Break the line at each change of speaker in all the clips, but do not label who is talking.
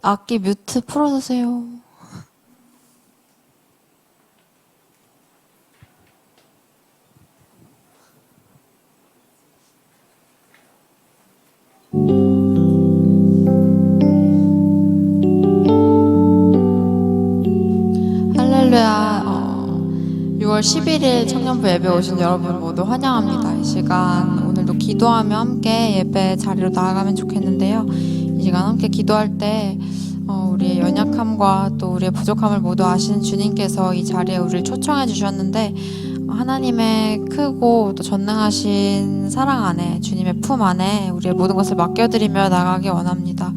악기 뮤트 풀어주세요. 할렐루야. 6월 11일 청년부 예배 오신 여러분 모두 환영합니다. 이 시간 오늘도 기도하며 함께 예배 자리로 나아가면 좋겠는데요. 이 시간 함께 기도할 때 우리의 연약함과 또 우리의 부족함을 모두 아시는 주님께서 이 자리에 우리를 초청해 주셨는데, 하나님의 크고 또 전능하신 사랑 안에, 주님의 품 안에 우리의 모든 것을 맡겨드리며 나가기 원합니다.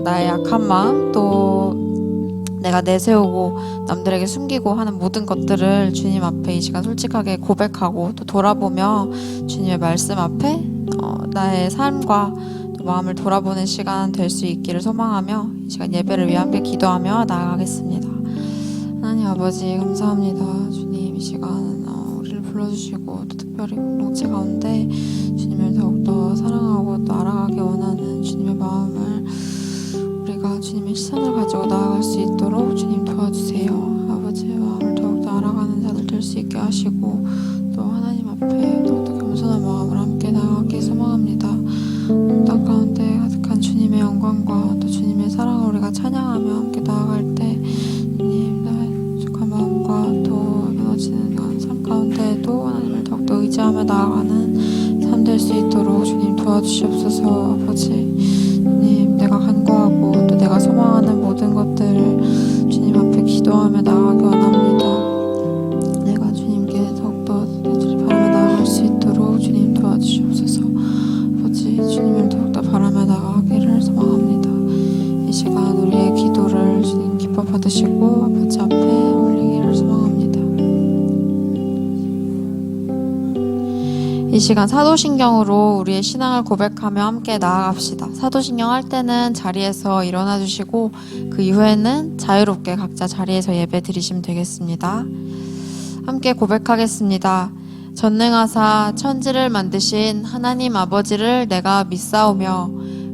나의 약한 마음, 또 내가 내세우고 남들에게 숨기고 하는 모든 것들을 주님 앞에 이 시간 솔직하게 고백하고 또 돌아보며 주님의 말씀 앞에 나의 삶과 또 마음을 돌아보는 시간 될 수 있기를 소망하며 이 시간 예배를 위해 함께 기도하며 나아가겠습니다. 하나님 아버지 감사합니다. 주님 이 시간 우리를 불러주시고 또 특별히 공동체 가운데 주님을 더욱더 사랑하고 또 알아가기 원하는 주님의 마음을 우리가 주님의 시선을 가지고 나아갈 수 있도록 주님 도와주세요. 아버지의 마음을 더욱더 알아가는 자들 될 수 있게 하시고 또 하나님 앞에 더욱더 겸손한 마음으로 함께 나아가기 소망합니다. 땅 가운데 가득한 주님의 영광과 또 주님의 사랑을 우리가 찬양하며 함께 나아갈 때 주님 나의 부족한 마음과 또 무너지는 삶 가운데에도 하나님을 더욱더 의지하며 나아가는 삶 될 수 있도록 주님 도와주시옵소서. 아버지 주님, 내가 간구하고 또 내가 소망하는 모든 것들을 주님 앞에 기도하며 나아가기 원합니다. 내가 주님께 더욱더 주님 바라며 나아갈 수 있도록 주님 도와주시옵소서. 아버지 주님을 더욱더 바라며 나아가기를 소망합니다. 이 시간 우리의 기도를 주님 기뻐 받으시고 아버지 앞에 올리기를 소망합니다. 이 시간 사도신경으로 우리의 신앙을 고백하며 함께 나아갑시다. 사도신경 할 때는 자리에서 일어나 주시고 그 이후에는 자유롭게 각자 자리에서 예배 드리시면 되겠습니다. 함께 고백하겠습니다. 전능하사 천지를 만드신 하나님 아버지를 내가 믿사오며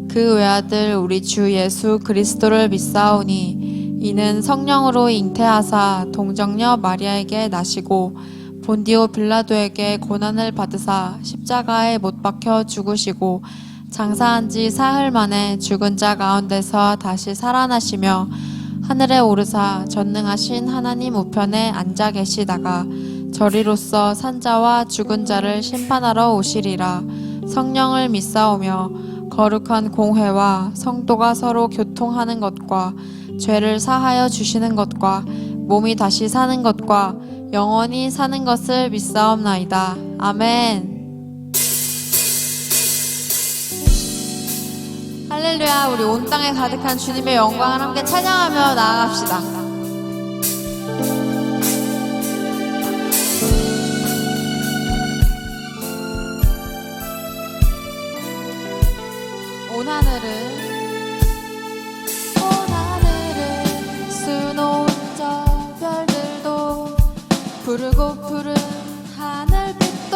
그 외아들 우리 주 예수 그리스도를 믿사오니 이는 성령으로 잉태하사 동정녀 마리아에게 나시고 본디오 빌라도에게 고난을 받으사 십자가에 못 박혀 죽으시고 장사한 지 사흘 만에 죽은 자 가운데서 다시 살아나시며 하늘에 오르사 전능하신 하나님 우편에 앉아 계시다가 저리로서 산자와 죽은 자를 심판하러 오시리라. 성령을 믿사오며 거룩한 공회와 성도가 서로 교통하는 것과 죄를 사하여 주시는 것과 몸이 다시 사는 것과 영원히 사는 것을 믿사옵나이다. 아멘. 할렐루야. 우리 온 땅에 가득한 주님의 영광을 함께 찬양하며 나아갑시다. 온 하늘은 수놓은 저 별들도 푸르고 푸른 하늘빛도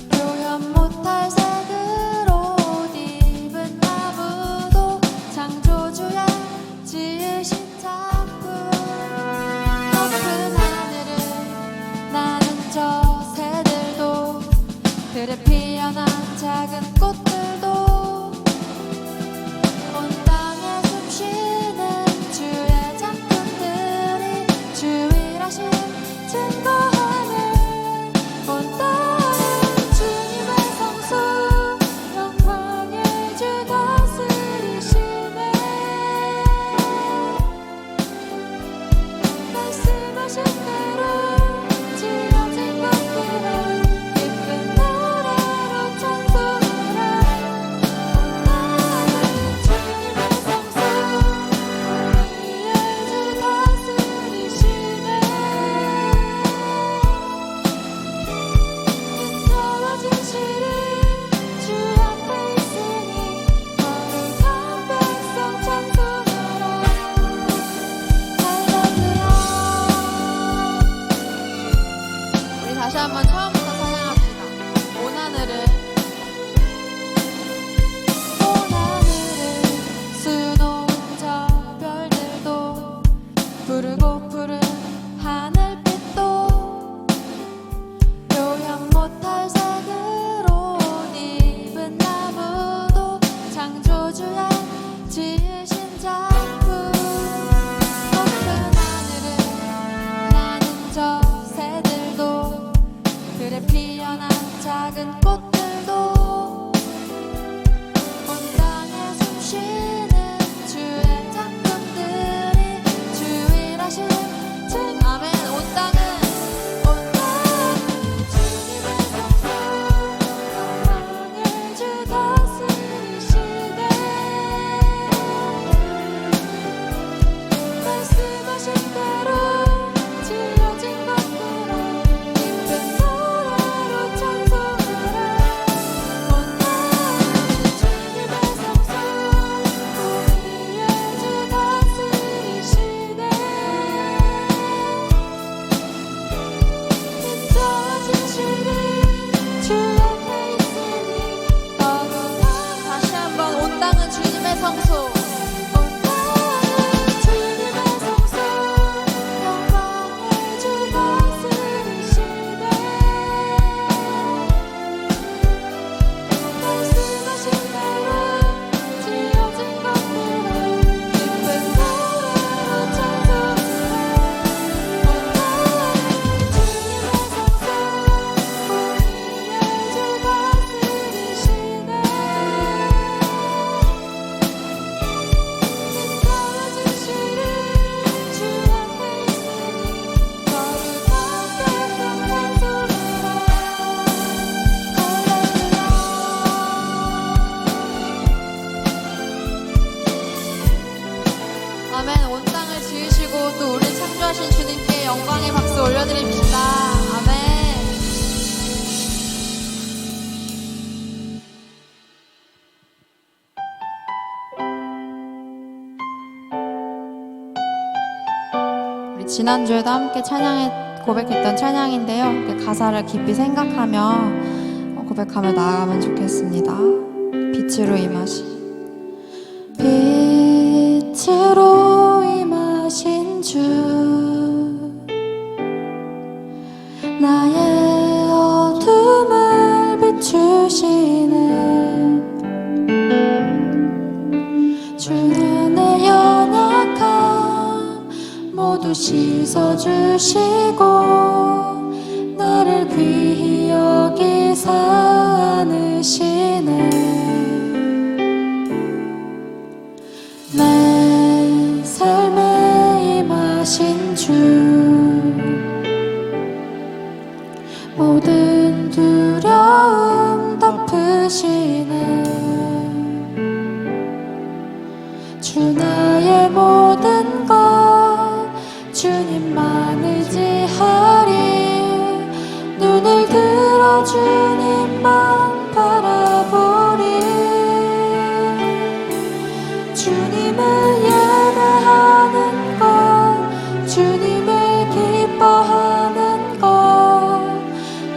표현 못할 색으로 옷 입은 나무도 창조주의 지으신 작품. 높은 하늘은 나는 저 새들도 들에 피어난 작은 꽃들도 온 땅에 숨쉬는 주의 작품들이 주일하신 증거하는 온 땅은 주님의 성소 영광의 주 다스리시네. 말씀하신 대로 지어진 것들은 기쁜 노래로 찬송하라. 온 땅은 주님의 성소 우리의 주 다스리시네. 떨어진 실은 주 앞에 있으니 거룩한 백성 찬송하라. 할렐루야. 우리 다시 한번 처음부터 찬양합시다. 온 하늘은 작은 꽃들도 온 땅에 숨쉬는 주의 작품들이 주일하신 아멘. 온 땅은 주님의 성소 영광을 주 다스리시네. 말씀하신 대로 지어진 것들아 기쁜 노래로 찬송하라. 온 땅은 주님의 성소 우리의 주 다스리시네. 인자하신 주는 주 앞에 있으니 거룩한 다시 한번 온 땅은 주님의 성소 온 땅은 주님의 성소 영광을 주 다스리시네. 말씀하신 대로 지어진 것들아 기쁜 노래로 찬송하라. 온 땅은 주님의 성소 우리의 주 다스리시네. 인자하신 주는 주 앞에 있으니 거룩하게 찬송하라. 할렐루야. 아멘. 온 땅을 지으시고 또 우리 창조하신 주님께 영광의 박수 올려드립시다. 아멘. 우리 지난주에도 함께 고백했던 찬양인데요. 그 가사를 깊이 생각하며 고백하며 나아가면 좋겠습니다. 빛으로 임하신 빛으로 임하신 주 나의 어둠을 비추시는 주는 내 연약함 모두 씻어주시고 나를 귀히 여기사 안으시네. 내 삶에 임하신 주 모든 두려움 덮으시네. 주 나의 모든 것 주님만 의지하리. 눈을 들어 주님만 바라보리. 주님을 예배하는 것 주님을 기뻐하는 것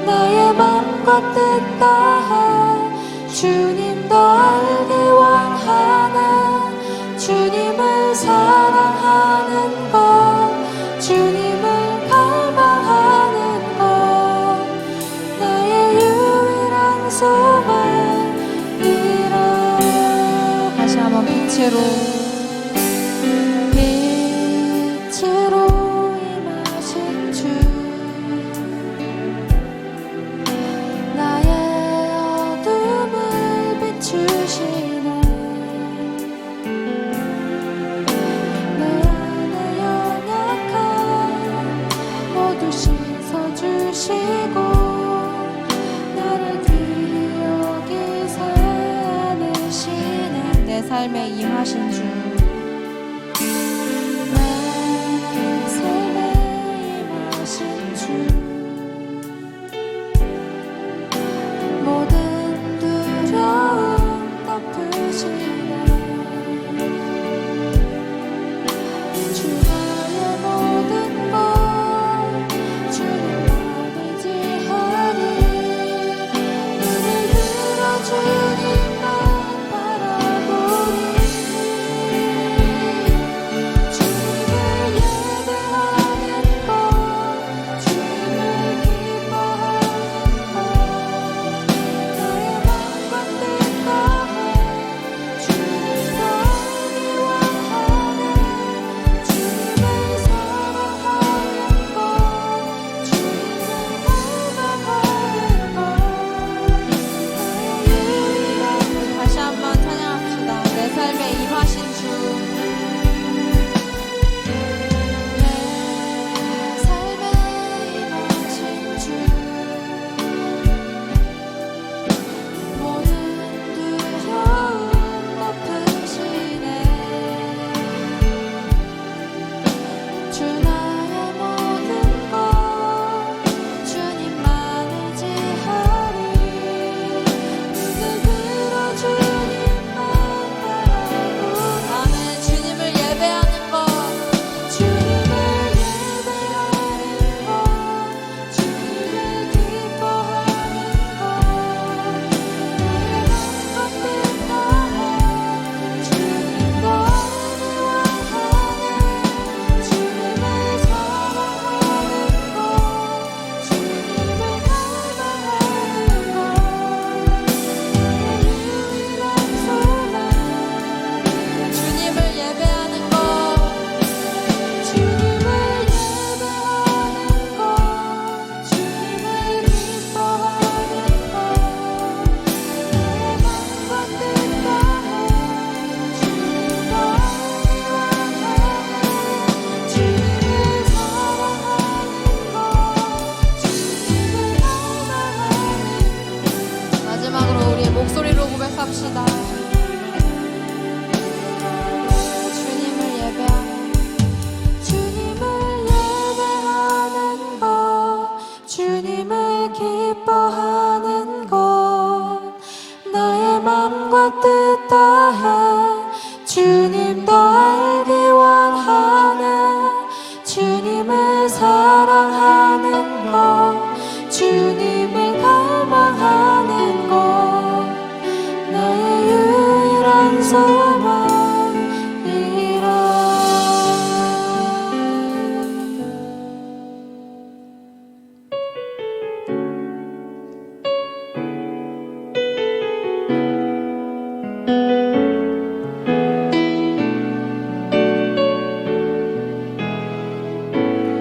나의 맘과 뜻 다해 주님 더 알기 원하는 주님을 사랑하는 것 주님을 갈망하는 것 나의 유일한 소망이라. 다시 한번 빛으로 임하신 주 나의 어둠을 비추시네. 내 안에 연약함 모두 씻어주시고 나를 귀히 여기사 안으시네. 내 삶에 임하신 주 내 삶에 임하신 주 모든 두려움 덮으시네. 주 나의 모든 것 주님만 의지하리. 눈을 들어 주님만 바라보리. 주님을 예배하는 것 주님을 기뻐하는 것 나의 맘과 뜻 다해 주님 더 알기 원하네 주님을 사랑하는 것 주님을 갈망하는 것 나의 유일한 소망이라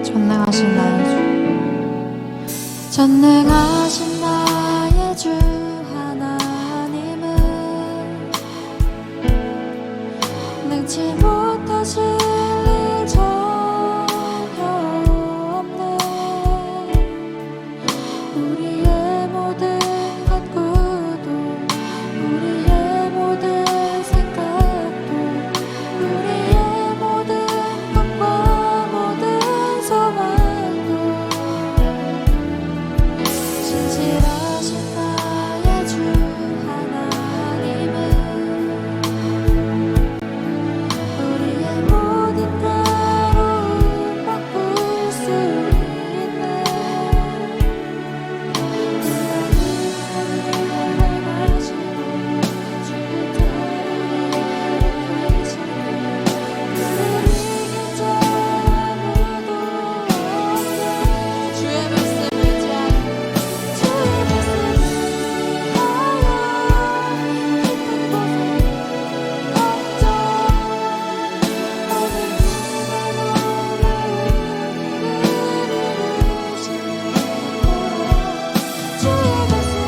전능하신 나의 주 전능하신 나의 주 하나님은 능치 못하실 일 전혀 없네 우리의 모든 것구도 우리의 모든 생각도 우리의 모든 것과 모든 소망도 진실하신 나의 주 하나님은 우리의 모든 괴로움 바꿀 수 있네 우리의 밝아지고 주의 다리를 일으키시네 우리 이긴 자 아무도 없네 주의 말씀을 의지하여 주의 말씀을 위하여 깊은 곳에 얹어 오늘 주의 말씀을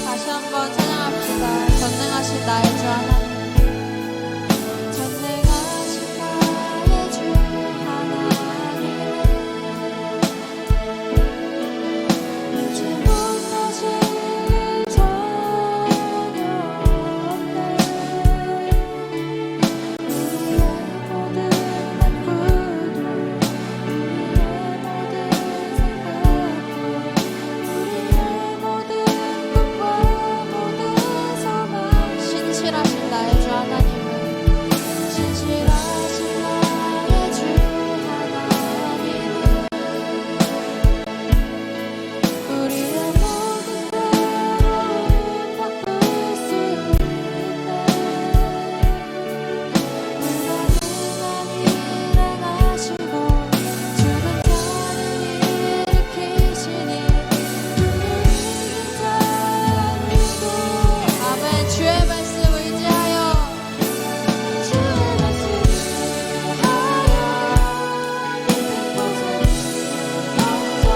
다시 한번 찬양합시다. 전능하신 나의 주 하나님 전능하신 나의 주 하나님은 능치 못하실 일 전혀 없네 우리의 모든 만구도 우리의 모든 생각도 우리의 모든 것과 모든 소망 신실하신 나의 주 하나님은 진실하신 나의 주 하나님은 우리의 모든 괴로움 바꿀 수 있네 불가능한 일을 하시고 죽은 자를 일으키시니 우리 이긴 자 아무도 아멘 주의 말씀 의지하여 주의 말씀 위하여 깊은 곳에 얹어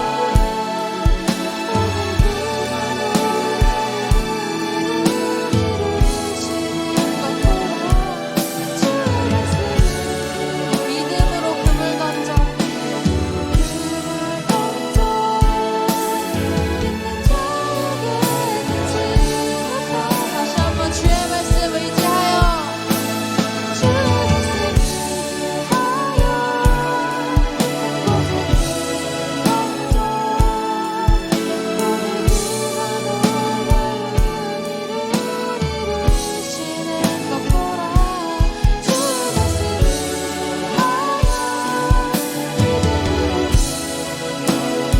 오늘 믿음으로 금을 던져 믿는 자에게 끝이 없다 다시 한번 주의 말씀 의지하여 주의 말씀 위하여 깊은 곳에 얹어 오늘 일을 이루시는 것 보라 주의 말씀 위하여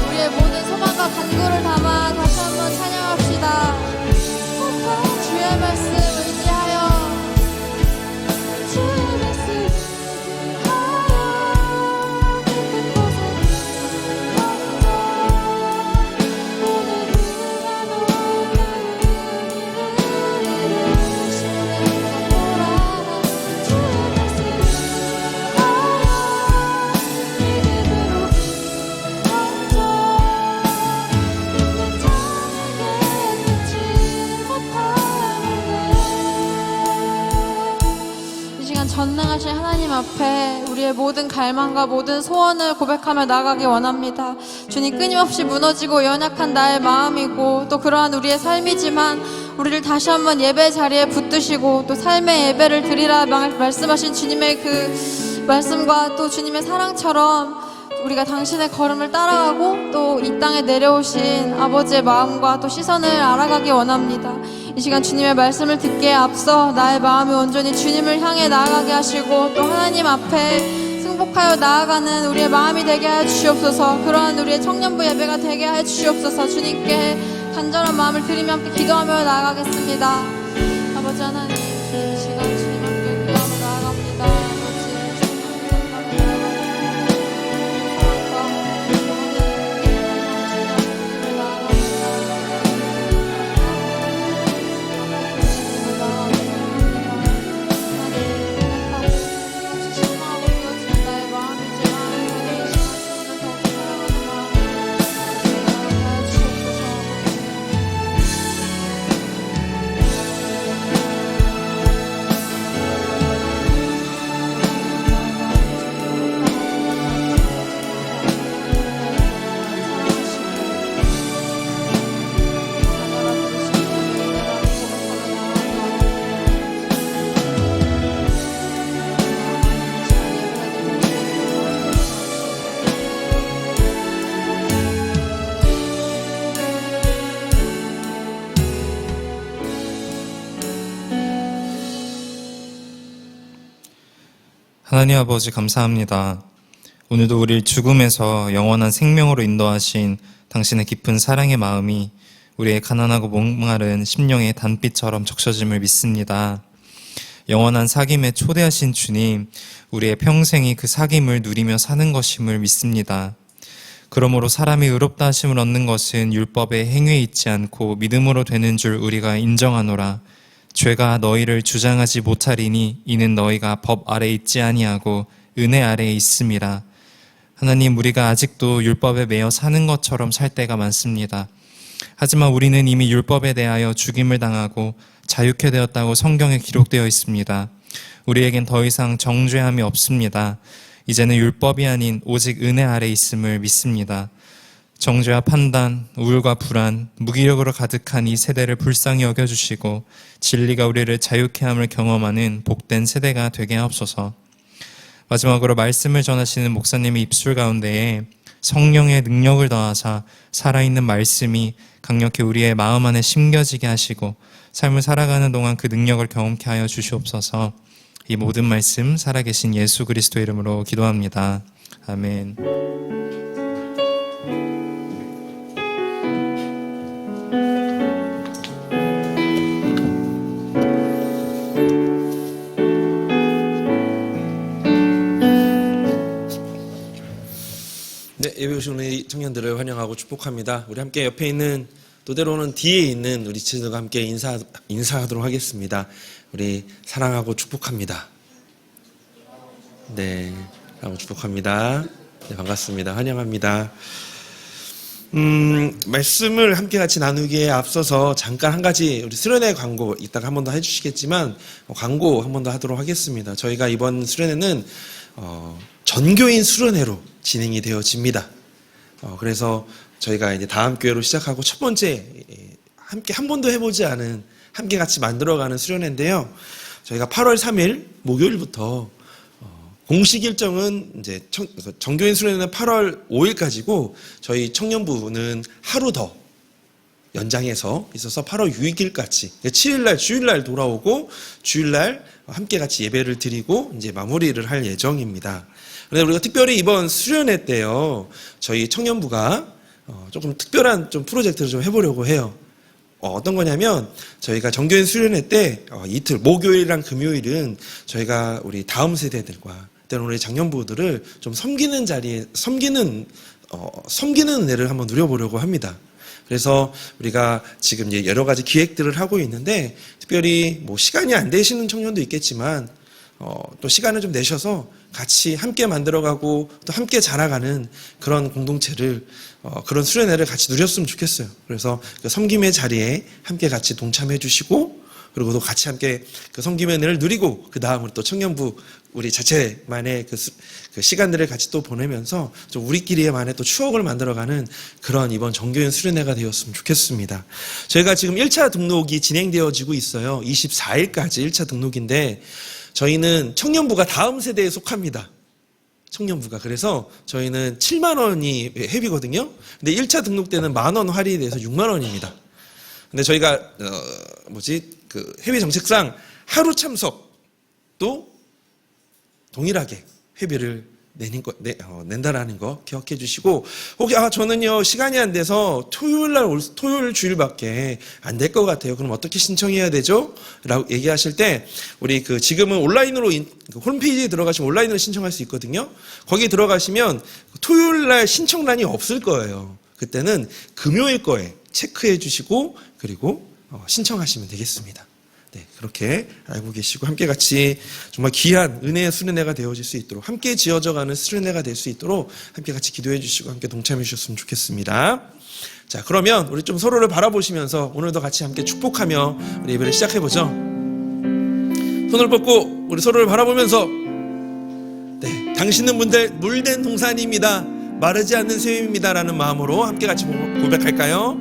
우리의 모든 소망과 간구를 담아 다시 한번 찬양합시다. 주의 말씀 의지하여 주의 말씀 위하여 깊은 곳에 얹어 오늘 그가 모든 일을 이루시는 것 보라 주의 말씀 위하여 믿음으로 얹어 믿는 자에게 끝이 못하네 이 시간 전능하신 하나님 앞에 우리의 모든 갈망과 모든 소원을 고백하며 나가기 원합니다. 주님 끊임없이 무너지고 연약한 나의 마음이고 또 그러한 우리의 삶이지만 우리를 다시 한번 예배 자리에 붙드시고 또 삶의 예배를 드리라 말씀하신 주님의 그 말씀과 또 주님의 사랑처럼 우리가 당신의 걸음을 따라가고 또 이 땅에 내려오신 아버지의 마음과 또 시선을 알아가기 원합니다. 이 시간 주님의 말씀을 듣기에 앞서 나의 마음이 온전히 주님을 향해 나아가게 하시고 또 하나님 앞에 승복하여 나아가는 우리의 마음이 되게 하여 주시옵소서. 그러한 우리의 청년부 예배가 되게 하여 주시옵소서. 주님께 간절한 마음을 드리며 함께 기도하며 나아가겠습니다. 아버지 하나님, 이 시간 주님 함께 기도하며 나아갑니다. 아버지
하나님 아버지 감사합니다. 오늘도 우리를 죽음에서 영원한 생명으로 인도하신 당신의 깊은 사랑의 마음이 우리의 가난하고 목마른 심령의 단빛처럼 적셔짐을 믿습니다. 영원한 사귐에 초대하신 주님, 우리의 평생이 그 사귐을 누리며 사는 것임을 믿습니다. 그러므로 사람이 의롭다 하심을 얻는 것은 율법의 행위에 있지 않고 믿음으로 되는 줄 우리가 인정하노라. 죄가 너희를 주장하지 못하리니 이는 너희가 법 아래 있지 아니하고 은혜 아래에 있음이라. 하나님, 우리가 아직도 율법에 매여 사는 것처럼 살 때가 많습니다. 하지만 우리는 이미 율법에 대하여 죽임을 당하고 자유케 되었다고 성경에 기록되어 있습니다. 우리에겐 더 이상 정죄함이 없습니다. 이제는 율법이 아닌 오직 은혜 아래 있음을 믿습니다. 정죄와 판단, 우울과 불안, 무기력으로 가득한 이 세대를 불쌍히 여겨주시고 진리가 우리를 자유케 함을 경험하는 복된 세대가 되게 하옵소서. 마지막으로 말씀을 전하시는 목사님의 입술 가운데에 성령의 능력을 더하사 살아있는 말씀이 강력히 우리의 마음 안에 심겨지게 하시고 삶을 살아가는 동안 그 능력을 경험케 하여 주시옵소서. 이 모든 말씀 살아계신 예수 그리스도 이름으로 기도합니다. 아멘.
네, 예배 오신 우리 청년들을 환영하고 축복합니다. 우리 함께 옆에 있는, 또 때로는 뒤에 있는 우리 친구들과 함께 인사하도록 하겠습니다. 우리 사랑하고 축복합니다. 네, 사랑하고 축복합니다. 네, 반갑습니다. 환영합니다. 말씀을 함께 같이 나누기에 앞서서 잠깐 한 가지 우리 수련회 광고 이따가 한 번 더 해주시겠지만 광고 한 번 더 하도록 하겠습니다. 저희가 이번 수련회는 전교인 수련회로 진행이 되어집니다. 그래서 저희가 이제 다음 교회로 시작하고 첫 번째 함께 한 번도 해보지 않은 함께 같이 만들어가는 수련회인데요. 저희가 8월 3일 목요일부터 공식 일정은 이제 정교인 수련회는 8월 5일까지고 저희 청년부는 하루 더 연장해서 있어서 8월 6일까지 7일날 주일날 돌아오고 주일날 함께 같이 예배를 드리고 이제 마무리를 할 예정입니다. 그런데 우리가 특별히 이번 수련회 때요, 저희 청년부가 조금 특별한 좀 프로젝트를 좀 해보려고 해요. 어떤 거냐면 저희가 정교인 수련회 때 이틀 목요일이랑 금요일은 저희가 우리 다음 세대들과 때로는 우리 장년부들을 좀 섬기는 자리에 섬기는 은혜를 한번 누려보려고 합니다. 그래서 우리가 지금 이제 여러 가지 기획들을 하고 있는데 특별히 뭐 시간이 안 되시는 청년도 있겠지만 또 시간을 좀 내셔서 같이 함께 만들어가고 또 함께 자라가는 그런 공동체를 그런 수련회를 같이 누렸으면 좋겠어요. 그래서 그 섬김의 자리에 함께 같이 동참해 주시고 그리고 또 같이 함께 그 섬김의 은혜를 누리고 그 다음으로 또 청년부 우리 자체만의 그 시간들을 같이 또 보내면서 좀 우리끼리만의 또 추억을 만들어가는 그런 이번 정교인 수련회가 되었으면 좋겠습니다. 저희가 지금 1차 등록이 진행되어지고 있어요. 24일까지 1차 등록인데 저희는 청년부가 다음 세대에 속합니다. 청년부가. 그래서 저희는 7만 원이 회비거든요. 근데 1차 등록 때는 10,000원 할인이 돼서 6만 원입니다. 근데 저희가 그 해외 정책상 하루 참석도 동일하게 회비를 낸다라는 거 기억해 주시고, 혹시 저는요 시간이 안 돼서 토요일 주일밖에 안 될 것 같아요. 그럼 어떻게 신청해야 되죠? 라고 얘기하실 때 우리 지금은 온라인으로 홈페이지에 들어가시면 온라인으로 신청할 수 있거든요. 거기 들어가시면 토요일 날 신청란이 없을 거예요. 그때는 금요일 거에 체크해 주시고 그리고 신청하시면 되겠습니다. 네, 그렇게 알고 계시고 함께 같이 정말 귀한 은혜의 수련회가 되어질 수 있도록, 함께 지어져가는 수련회가 될 수 있도록 함께 같이 기도해 주시고 함께 동참해 주셨으면 좋겠습니다. 자, 그러면 우리 좀 서로를 바라보시면서 오늘도 같이 함께 축복하며 우리 예배를 시작해 보죠. 손을 뻗고 우리 서로를 바라보면서, 네, 당신은 물된 동산입니다. 마르지 않는 샘입니다라는 마음으로 함께 같이 고백할까요?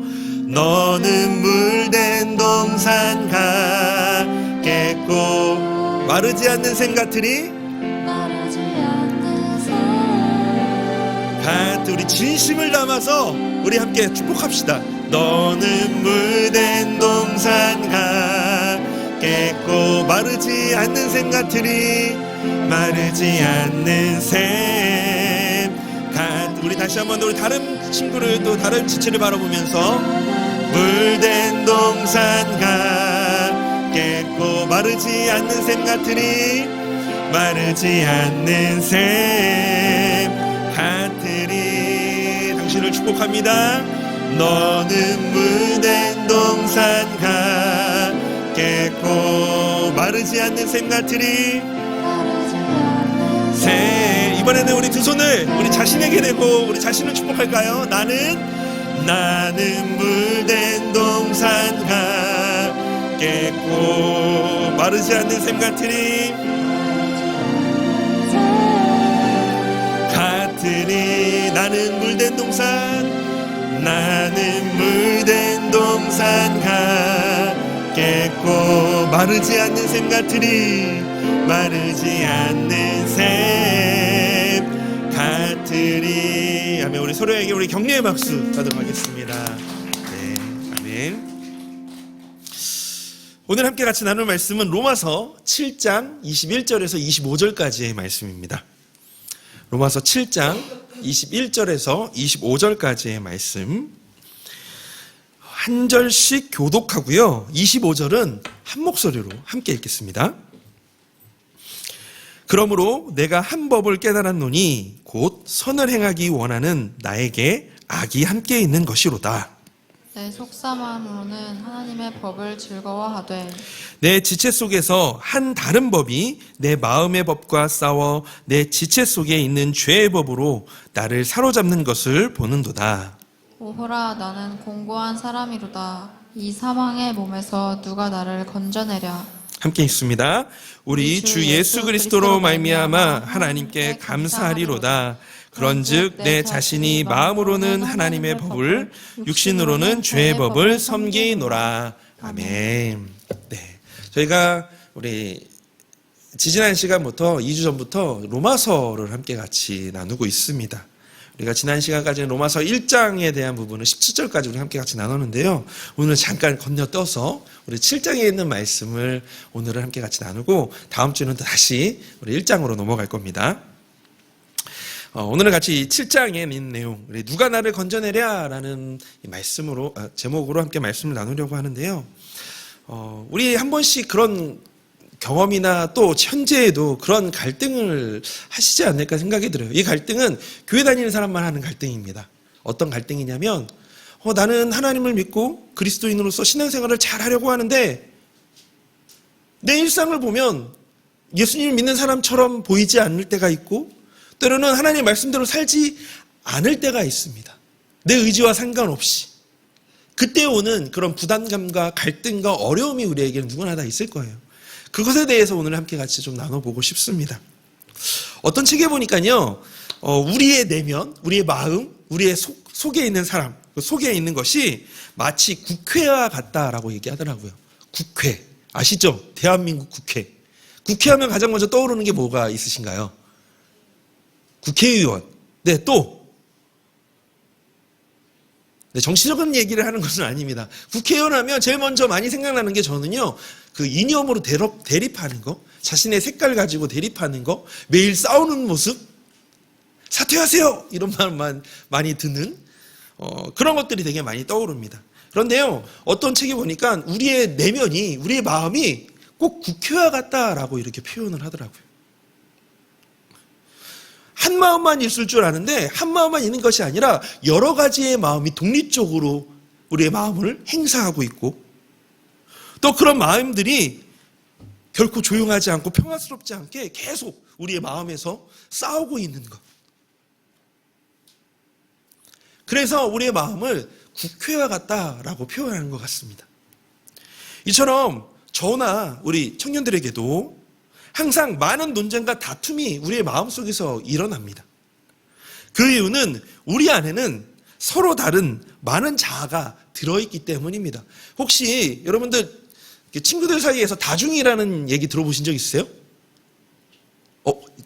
너는 물된 동산 같겠고 마르지 않는 샘 같으리. 우리 진심을 담아서 우리 함께 축복합시다. 너는 물된 동산 같겠고 마르지 않는 샘 같으리. 마르지 않는 샘 같. 우리 다시 한번 우리 다른 친구를 또 다른 지체를 바라보면서 물된 동산 같겠고 마르지 않는 샘 같으리. 마르지 않는 샘 같으리. 당신을 축복합니다. 너는 물된 동산 같겠고 마르지 않는 샘 같으리. 이번에는 우리 두 손을 우리 자신에게 대고 우리 자신을 축복할까요? 나는 물된 동산 같겠고 마르지 않는 샘 같으리. 나는 물된 동산. 나는 물된 동산 같겠고 마르지 않는 샘 같으리. 마르지 않는 샘 같으리. 아멘. 우리 서로에게 우리 격려의 박수 하도록 하겠습니다. 네, 아멘. 오늘 함께 같이 나눌 말씀은 로마서 7장 21절에서 25절까지의 말씀입니다. 로마서 7장 21절에서 25절까지의 말씀 한 절씩 교독하고요. 25절은 한 목소리로 함께 읽겠습니다. 그러므로 내가 한 법을 깨달았노니 곧 선을 행하기 원하는 나에게 악이 함께 있는 것이로다.
내 속사만으로는 하나님의 법을 즐거워하되
내 지체 속에서 한 다른 법이 내 마음의 법과 싸워 내 지체 속에 있는 죄의 법으로 나를 사로잡는 것을 보는도다.
오호라 나는 공고한 사람이로다. 이 사망의 몸에서 누가 나를 건져내랴.
함께 읽습니다. 우리 주 예수 그리스도로 말미암아 하나님께 감사하리로다. 그런즉 내 자신이 마음으로는 하나님의 법을, 육신으로는 죄의 법을 섬기노라. 아멘. 네, 저희가 우리 지지난 시간부터 2주 전부터 로마서를 함께 같이 나누고 있습니다. 우리가 지난 시간까지는 로마서 1장에 대한 부분을 17절까지 우리 함께 같이 나눴는데요. 오늘 잠깐 건너떠서 우리 7장에 있는 말씀을 오늘은 함께 같이 나누고 다음 주는 다시 우리 1장으로 넘어갈 겁니다. 오늘은 같이 7장에 있는 내용, 우리 누가 나를 건져내랴라는 이 말씀으로 제목으로 함께 말씀을 나누려고 하는데요. 우리 한 번씩 그런 경험이나 또 현재에도 그런 갈등을 하시지 않을까 생각이 들어요. 이 갈등은 교회 다니는 사람만 하는 갈등입니다. 어떤 갈등이냐면 나는 하나님을 믿고 그리스도인으로서 신앙생활을 잘 하려고 하는데 내 일상을 보면 예수님을 믿는 사람처럼 보이지 않을 때가 있고 때로는 하나님의 말씀대로 살지 않을 때가 있습니다. 내 의지와 상관없이. 그때 오는 그런 부담감과 갈등과 어려움이 우리에게는 누구나 다 있을 거예요. 그것에 대해서 오늘 함께 같이 좀 나눠보고 싶습니다. 어떤 책에 보니까요, 우리의 내면, 우리의 마음, 우리의 속에 있는 사람, 그 속에 있는 것이 마치 국회와 같다라고 얘기하더라고요. 국회. 아시죠? 대한민국 국회. 국회하면 가장 먼저 떠오르는 게 뭐가 있으신가요? 국회의원. 네, 또. 네, 정치적인 얘기를 하는 것은 아닙니다. 국회의원 하면 제일 먼저 많이 생각나는 게 저는요, 그 이념으로 대립하는 거, 자신의 색깔 가지고 대립하는 거, 매일 싸우는 모습, 사퇴하세요! 이런 말만 많이 듣는, 그런 것들이 되게 많이 떠오릅니다. 그런데요, 어떤 책에 보니까 우리의 내면이, 우리의 마음이 꼭 국회와 같다라고 이렇게 표현을 하더라고요. 한 마음만 있을 줄 아는데 한 마음만 있는 것이 아니라 여러 가지의 마음이 독립적으로 우리의 마음을 행사하고 있고, 또 그런 마음들이 결코 조용하지 않고 평화스럽지 않게 계속 우리의 마음에서 싸우고 있는 것. 그래서 우리의 마음을 국회와 같다라고 표현하는 것 같습니다. 이처럼 저나 우리 청년들에게도 항상 많은 논쟁과 다툼이 우리의 마음속에서 일어납니다. 그 이유는 우리 안에는 서로 다른 많은 자아가 들어있기 때문입니다. 혹시 여러분들 친구들 사이에서 다중이라는 얘기 들어보신 적 있으세요?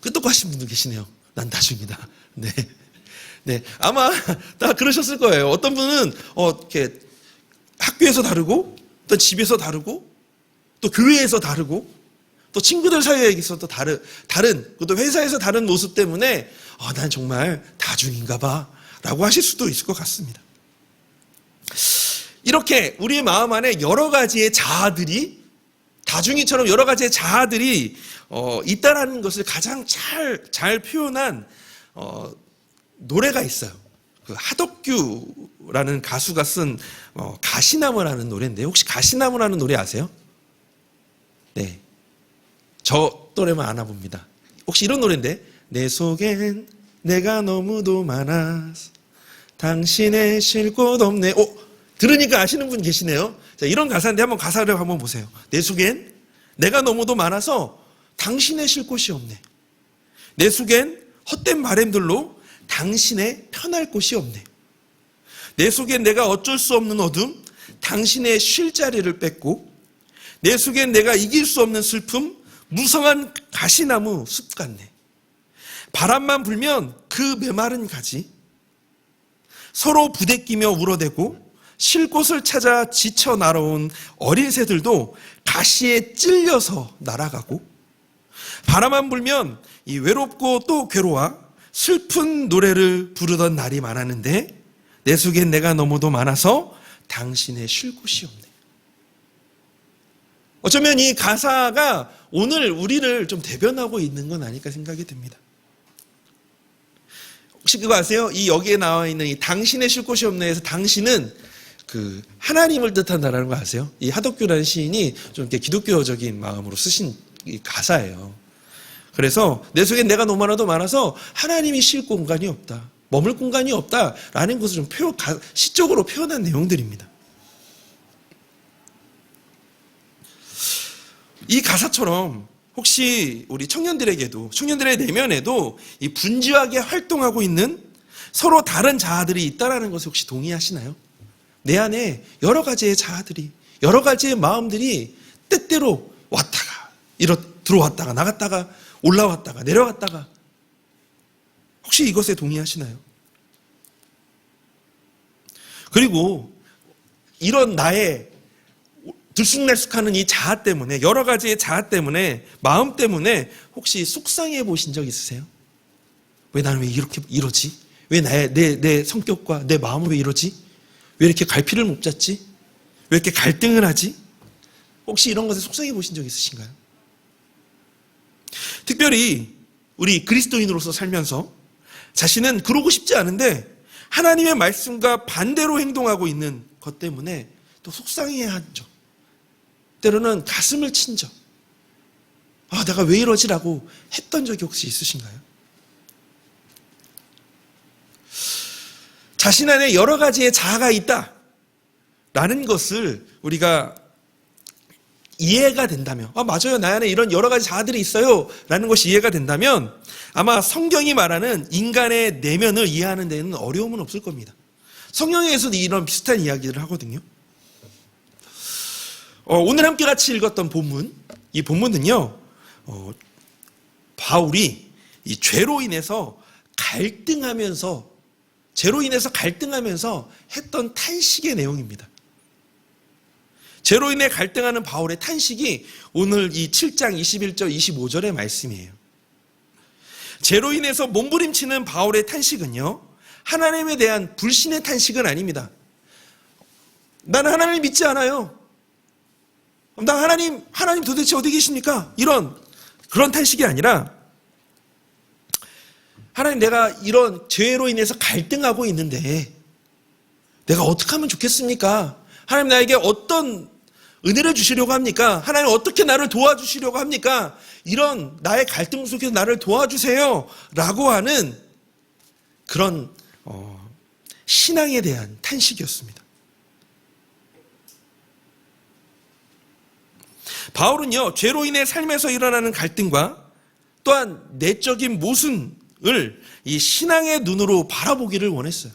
끄떡하신 분들 계시네요. 난 다중이다. 네. 네. 아마 다 그러셨을 거예요. 어떤 분은, 이렇게 학교에서 다르고, 또 집에서 다르고, 또 교회에서 다르고, 또 친구들 사이에서도 다른, 또 회사에서 다른 모습 때문에, 난 정말 다중인가 봐. 라고 하실 수도 있을 것 같습니다. 이렇게 우리의 마음 안에 여러 가지의 자아들이, 다중이처럼 여러 가지의 자아들이 있다라는 것을 가장 잘 표현한 노래가 있어요. 그 하덕규라는 가수가 쓴 가시나무라는 노래인데, 혹시 가시나무라는 노래 아세요? 네. 저 노래만 아나 봅니다. 혹시 이런 노래인데, 내 속엔 내가 너무도 많아서 당신의 쉴 곳 없네. 들으니까 아시는 분 계시네요. 자, 이런 가사인데 한번 가사를 한번 보세요. 내 속엔 내가 너무도 많아서 당신의 쉴 곳이 없네. 내 속엔 헛된 바램들로 당신의 편할 곳이 없네. 내 속엔 내가 어쩔 수 없는 어둠, 당신의 쉴 자리를 뺏고, 내 속엔 내가 이길 수 없는 슬픔, 무성한 가시나무 숲 같네. 바람만 불면 그 메마른 가지, 서로 부대끼며 울어대고 쉴 곳을 찾아 지쳐 날아온 어린 새들도 가시에 찔려서 날아가고, 바람만 불면 이 외롭고 또 괴로워 슬픈 노래를 부르던 날이 많았는데, 내 속엔 내가 너무도 많아서 당신의 쉴 곳이 없네. 어쩌면 이 가사가 오늘 우리를 좀 대변하고 있는 건 아닐까 생각이 듭니다. 혹시 그거 아세요? 이 여기에 나와 있는 이 당신의 쉴 곳이 없네에서 당신은 그 하나님을 뜻한다라는 거 아세요? 이 하덕규라는 시인이 좀 이렇게 기독교적인 마음으로 쓰신 이 가사예요. 그래서 내 속엔 내가 너무 많아서 하나님이 쉴 공간이 없다, 머물 공간이 없다라는 것을 좀 시적으로 표현한 내용들입니다. 이 가사처럼 혹시 우리 청년들에게도, 청년들의 내면에도 이 분주하게 활동하고 있는 서로 다른 자아들이 있다는 것을 혹시 동의하시나요? 내 안에 여러 가지의 자아들이, 여러 가지의 마음들이 때때로 왔다가 들어왔다가 나갔다가 올라왔다가 내려갔다가, 혹시 이것에 동의하시나요? 그리고 이런 나의 들쑥날쑥하는 이 자아 때문에, 여러 가지의 자아 때문에, 마음 때문에 혹시 속상해 보신 적 있으세요? 왜 나는 왜 이렇게 이러지? 왜 내 성격과 내 마음은 왜 이러지? 왜 이렇게 갈피를 못 잡지? 왜 이렇게 갈등을 하지? 혹시 이런 것에 속상해 보신 적 있으신가요? 특별히 우리 그리스도인으로서 살면서 자신은 그러고 싶지 않은데 하나님의 말씀과 반대로 행동하고 있는 것 때문에 또 속상해하죠. 때로는 가슴을 친 적, 내가 왜 이러지라고 했던 적이 혹시 있으신가요? 자신 안에 여러 가지의 자아가 있다. 라는 것을 우리가 이해가 된다면, 맞아요, 나 안에 이런 여러 가지 자아들이 있어요 라는 것이 이해가 된다면 아마 성경이 말하는 인간의 내면을 이해하는 데는 어려움은 없을 겁니다. 성경에서도 이런 비슷한 이야기를 하거든요. 오늘 함께 같이 읽었던 본문, 이 본문은요, 바울이 이 죄로 인해서 갈등하면서 했던 탄식의 내용입니다. 죄로 인해 갈등하는 바울의 탄식이 오늘 이 7장 21절 25절의 말씀이에요. 죄로 인해서 몸부림치는 바울의 탄식은요, 하나님에 대한 불신의 탄식은 아닙니다. 나는 하나님을 믿지 않아요. 나 하나님 도대체 어디 계십니까? 그런 탄식이 아니라, 하나님, 내가 이런 죄로 인해서 갈등하고 있는데 내가 어떻게 하면 좋겠습니까? 하나님, 나에게 어떤 은혜를 주시려고 합니까? 하나님, 어떻게 나를 도와주시려고 합니까? 이런 나의 갈등 속에서 나를 도와주세요 라고 하는 그런 신앙에 대한 탄식이었습니다. 바울은요, 죄로 인해 삶에서 일어나는 갈등과 또한 내적인 모순을 이 신앙의 눈으로 바라보기를 원했어요.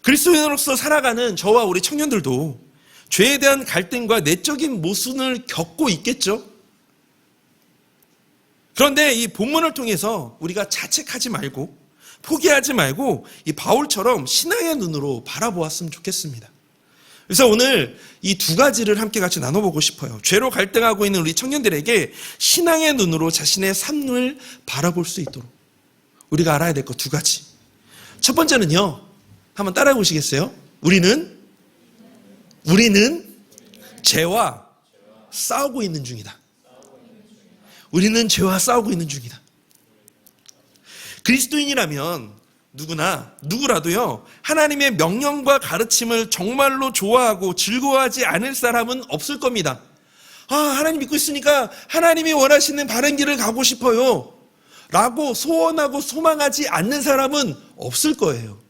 그리스도인으로서 살아가는 저와 우리 청년들도 죄에 대한 갈등과 내적인 모순을 겪고 있겠죠. 그런데 이 본문을 통해서 우리가 자책하지 말고 포기하지 말고 이 바울처럼 신앙의 눈으로 바라보았으면 좋겠습니다. 그래서 오늘 이 두 가지를 함께 같이 나눠보고 싶어요. 죄로 갈등하고 있는 우리 청년들에게 신앙의 눈으로 자신의 삶을 바라볼 수 있도록 우리가 알아야 될 것 두 가지. 첫 번째는요, 한번 따라해 보시겠어요? 우리는 죄와 싸우고 있는 중이다. 우리는 죄와 싸우고 있는 중이다. 그리스도인이라면 누구라도요, 하나님의 명령과 가르침을 정말로 좋아하고 즐거워하지 않을 사람은 없을 겁니다. 하나님 믿고 있으니까 하나님이 원하시는 바른 길을 가고 싶어요 라고 소원하고 소망하지 않는 사람은 없을 거예요.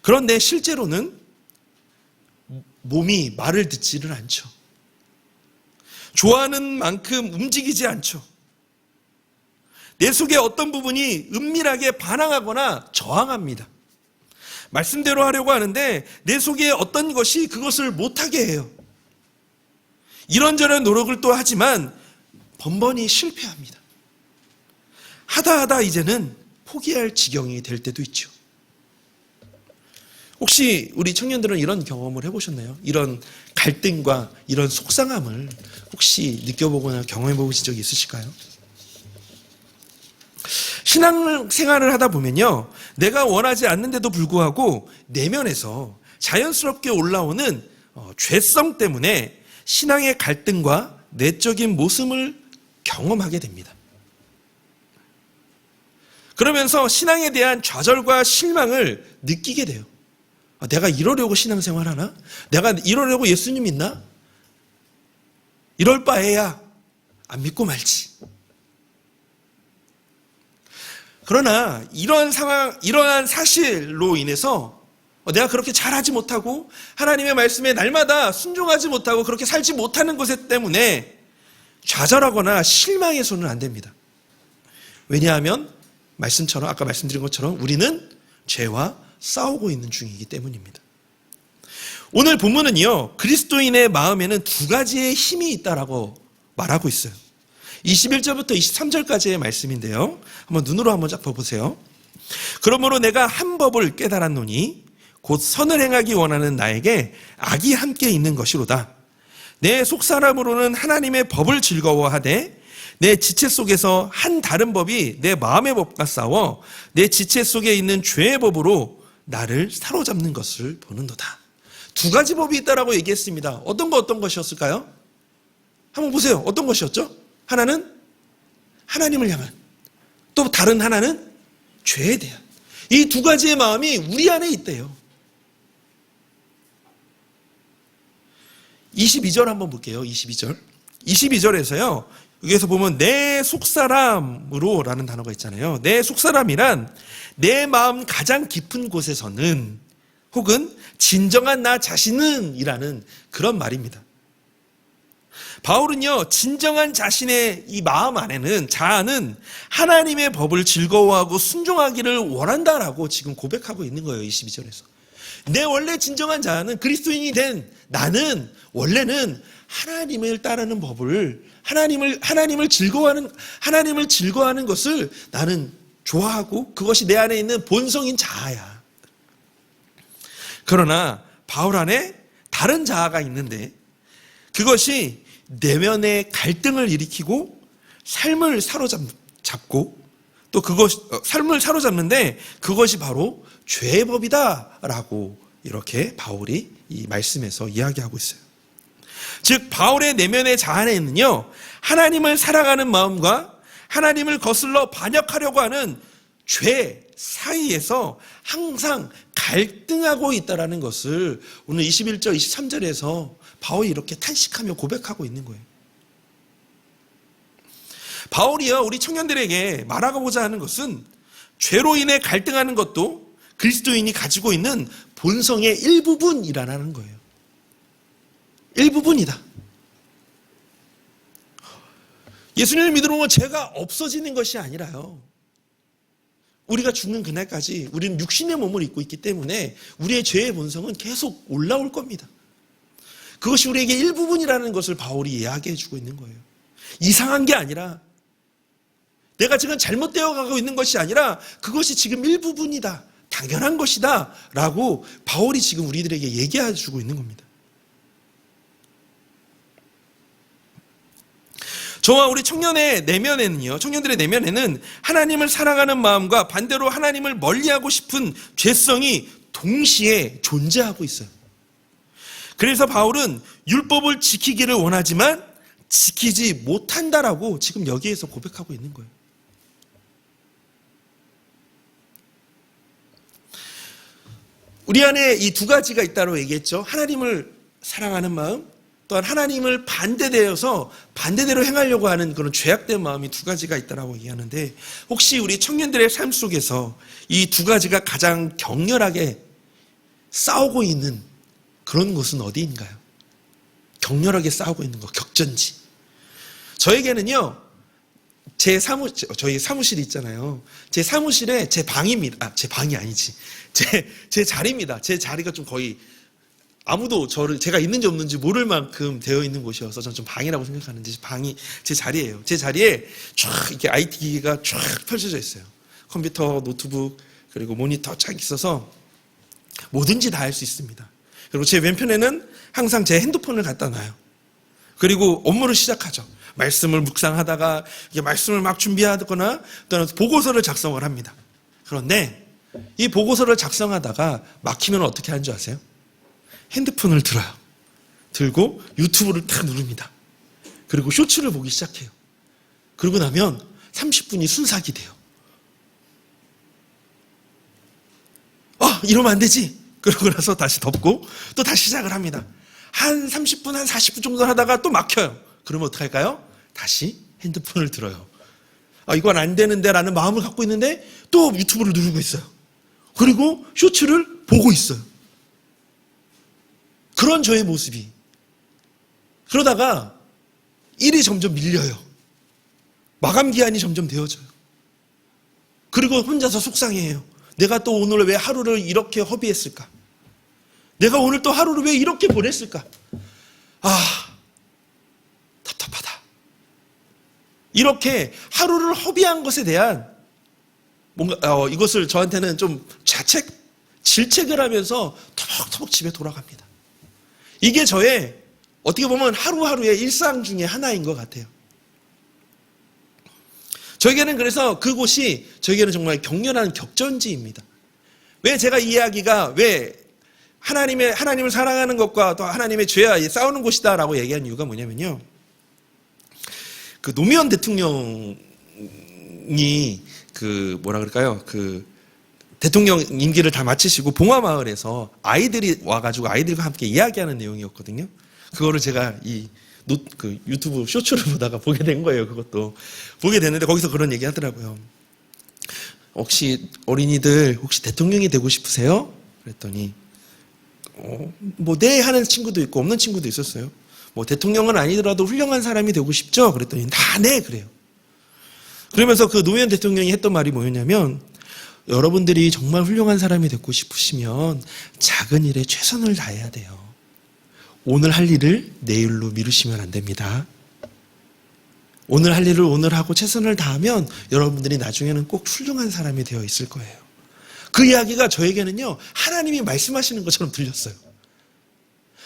그런데 실제로는 몸이 말을 듣지를 않죠. 좋아하는 만큼 움직이지 않죠. 내 속에 어떤 부분이 은밀하게 반항하거나 저항합니다. 말씀대로 하려고 하는데 내 속에 어떤 것이 그것을 못하게 해요. 이런저런 노력을 또 하지만 번번이 실패합니다. 하다 이제는 포기할 지경이 될 때도 있죠. 혹시 우리 청년들은 이런 경험을 해보셨나요? 이런 갈등과 이런 속상함을 혹시 느껴보거나 경험해보신 적이 있으실까요? 신앙생활을 하다 보면요, 내가 원하지 않는데도 불구하고 내면에서 자연스럽게 올라오는 죄성 때문에 신앙의 갈등과 내적인 모습을 경험하게 됩니다. 그러면서 신앙에 대한 좌절과 실망을 느끼게 돼요. 내가 이러려고 신앙생활하나? 내가 이러려고 예수님 믿나? 이럴 바에야 안 믿고 말지. 그러나 이러한 사실로 인해서 내가 그렇게 잘하지 못하고 하나님의 말씀에 날마다 순종하지 못하고 그렇게 살지 못하는 것 때문에 좌절하거나 실망해서는 안 됩니다. 왜냐하면 아까 말씀드린 것처럼 우리는 죄와 싸우고 있는 중이기 때문입니다. 오늘 본문은요, 그리스도인의 마음에는 두 가지의 힘이 있다라고 말하고 있어요. 21절부터 23절까지의 말씀인데요, 눈으로 한번 쫙 봐보세요. 그러므로 내가 한 법을 깨달았노니 곧 선을 행하기 원하는 나에게 악이 함께 있는 것이로다. 내 속사람으로는 하나님의 법을 즐거워하되 내 지체 속에서 한 다른 법이 내 마음의 법과 싸워 내 지체 속에 있는 죄의 법으로 나를 사로잡는 것을 보는도다. 두 가지 법이 있다라고 얘기했습니다. 어떤 것이었을까요? 한번 보세요. 어떤 것이었죠? 하나는 하나님을 향한, 또 다른 하나는 죄에 대한, 이 두 가지의 마음이 우리 안에 있대요. 22절 한번 볼게요. 22절에서요, 여기에서 보면 내 속사람으로 라는 단어가 있잖아요. 내 속사람이란 내 마음 가장 깊은 곳에서는, 혹은 진정한 나 자신은 이라는 그런 말입니다. 바울은요, 진정한 자신의 이 마음 안에는, 자아는 하나님의 법을 즐거워하고 순종하기를 원한다라고 지금 고백하고 있는 거예요. 22절에서. 내 원래 진정한 자아는, 그리스도인이 된 나는 원래는 하나님을 따르는 법을, 하나님을 즐거워하는 것을 나는 좋아하고 그것이 내 안에 있는 본성인 자아야. 그러나 바울 안에 다른 자아가 있는데 그것이 내면의 갈등을 일으키고 삶을 사로잡고 또 삶을 사로잡는데 그것이 바로 죄의 법이다라고 이렇게 바울이 이 말씀에서 이야기하고 있어요. 즉 바울의 내면의 자아에는요, 하나님을 사랑하는 마음과 하나님을 거슬러 반역하려고 하는 죄 사이에서 항상 갈등하고 있다는 것을 오늘 21절, 23절에서 바울이 이렇게 탄식하며 고백하고 있는 거예요. 바울이요, 우리 청년들에게 말하고자 하는 것은 죄로 인해 갈등하는 것도 그리스도인이 가지고 있는 본성의 일부분이라는 거예요. 일부분이다. 예수님을 믿으면 죄가 없어지는 것이 아니라요, 우리가 죽는 그날까지 우리는 육신의 몸을 입고 있기 때문에 우리의 죄의 본성은 계속 올라올 겁니다. 그것이 우리에게 일부분이라는 것을 바울이 이야기해 주고 있는 거예요. 이상한 게 아니라, 내가 지금 잘못되어 가고 있는 것이 아니라 그것이 지금 일부분이다, 당연한 것이다 라고 바울이 지금 우리들에게 얘기해 주고 있는 겁니다. 저와 우리 청년들의 내면에는 하나님을 사랑하는 마음과 반대로 하나님을 멀리하고 싶은 죄성이 동시에 존재하고 있어요. 그래서 바울은 율법을 지키기를 원하지만 지키지 못한다라고 지금 여기에서 고백하고 있는 거예요. 우리 안에 이 두 가지가 있다고 얘기했죠. 하나님을 사랑하는 마음, 또한 하나님을 반대대로 행하려고 하는 그런 죄악된 마음이 두 가지가 있다고 얘기하는데, 혹시 우리 청년들의 삶 속에서 이 두 가지가 가장 격렬하게 싸우고 있는 그런 곳은 어디인가요? 격렬하게 싸우고 있는 거, 격전지. 저에게는요, 저희 사무실이 있잖아요. 제 사무실에 제 방입니다. 제 방이 아니지. 제 자리입니다. 제 자리가 좀 거의 아무도 제가 있는지 없는지 모를 만큼 되어 있는 곳이어서 저는 좀 방이라고 생각하는데, 방이 제 자리예요. 제 자리에 쫙 이렇게 IT 기기가 쫙 펼쳐져 있어요. 컴퓨터, 노트북, 그리고 모니터 쫙 있어서 뭐든지 다 할 수 있습니다. 그리고 제 왼편에는 항상 제 핸드폰을 갖다 놔요. 그리고 업무를 시작하죠. 말씀을 묵상하다가 말씀을 막 준비하거나 또는 보고서를 작성을 합니다. 그런데 이 보고서를 작성하다가 막히면 어떻게 하는 줄 아세요? 핸드폰을 들어요. 들고 유튜브를 탁 누릅니다. 그리고 쇼츠를 보기 시작해요. 그러고 나면 30분이 순삭이 돼요. 이러면 안 되지. 그러고 나서 다시 덮고 또 다시 시작을 합니다. 한 30분, 한 40분 정도 하다가 또 막혀요. 그러면 어떡할까요? 다시 핸드폰을 들어요. 이건 안 되는데 라는 마음을 갖고 있는데 또 유튜브를 누르고 있어요. 그리고 쇼츠를 보고 있어요. 그런 저의 모습이. 그러다가 일이 점점 밀려요. 마감 기한이 점점 되어져요. 그리고 혼자서 속상해해요. 내가 또 오늘 왜 하루를 이렇게 허비했을까? 내가 오늘 또 하루를 왜 이렇게 보냈을까? 답답하다. 이렇게 하루를 허비한 것에 대한 뭔가 이것을 저한테는 좀 질책을 하면서 터벅터벅 집에 돌아갑니다. 이게 저의 어떻게 보면 하루하루의 일상 중에 하나인 것 같아요. 저에게는 그래서 그곳이 저에게는 정말 격렬한 격전지입니다. 왜 제가 이 이야기가 왜 하나님을 사랑하는 것과 또 하나님의 죄와 싸우는 곳이다라고 얘기한 이유가 뭐냐면요. 그 노무현 대통령이 대통령 임기를 다 마치시고 봉화마을에서 아이들이 와가지고 아이들과 함께 이야기하는 내용이었거든요. 그거를 제가 유튜브 쇼츠를 보다가 보게 된 거예요. 그것도 보게 됐는데 거기서 그런 얘기 하더라고요. 혹시 어린이들 혹시 대통령이 되고 싶으세요? 그랬더니 뭐 네 하는 친구도 있고 없는 친구도 있었어요. 뭐 대통령은 아니더라도 훌륭한 사람이 되고 싶죠? 그랬더니 다 네 그래요. 그러면서 그 노무현 대통령이 했던 말이 뭐였냐면, 여러분들이 정말 훌륭한 사람이 되고 싶으시면 작은 일에 최선을 다해야 돼요. 오늘 할 일을 내일로 미루시면 안 됩니다. 오늘 할 일을 오늘 하고 최선을 다하면 여러분들이 나중에는 꼭 훌륭한 사람이 되어 있을 거예요. 그 이야기가 저에게는요, 하나님이 말씀하시는 것처럼 들렸어요.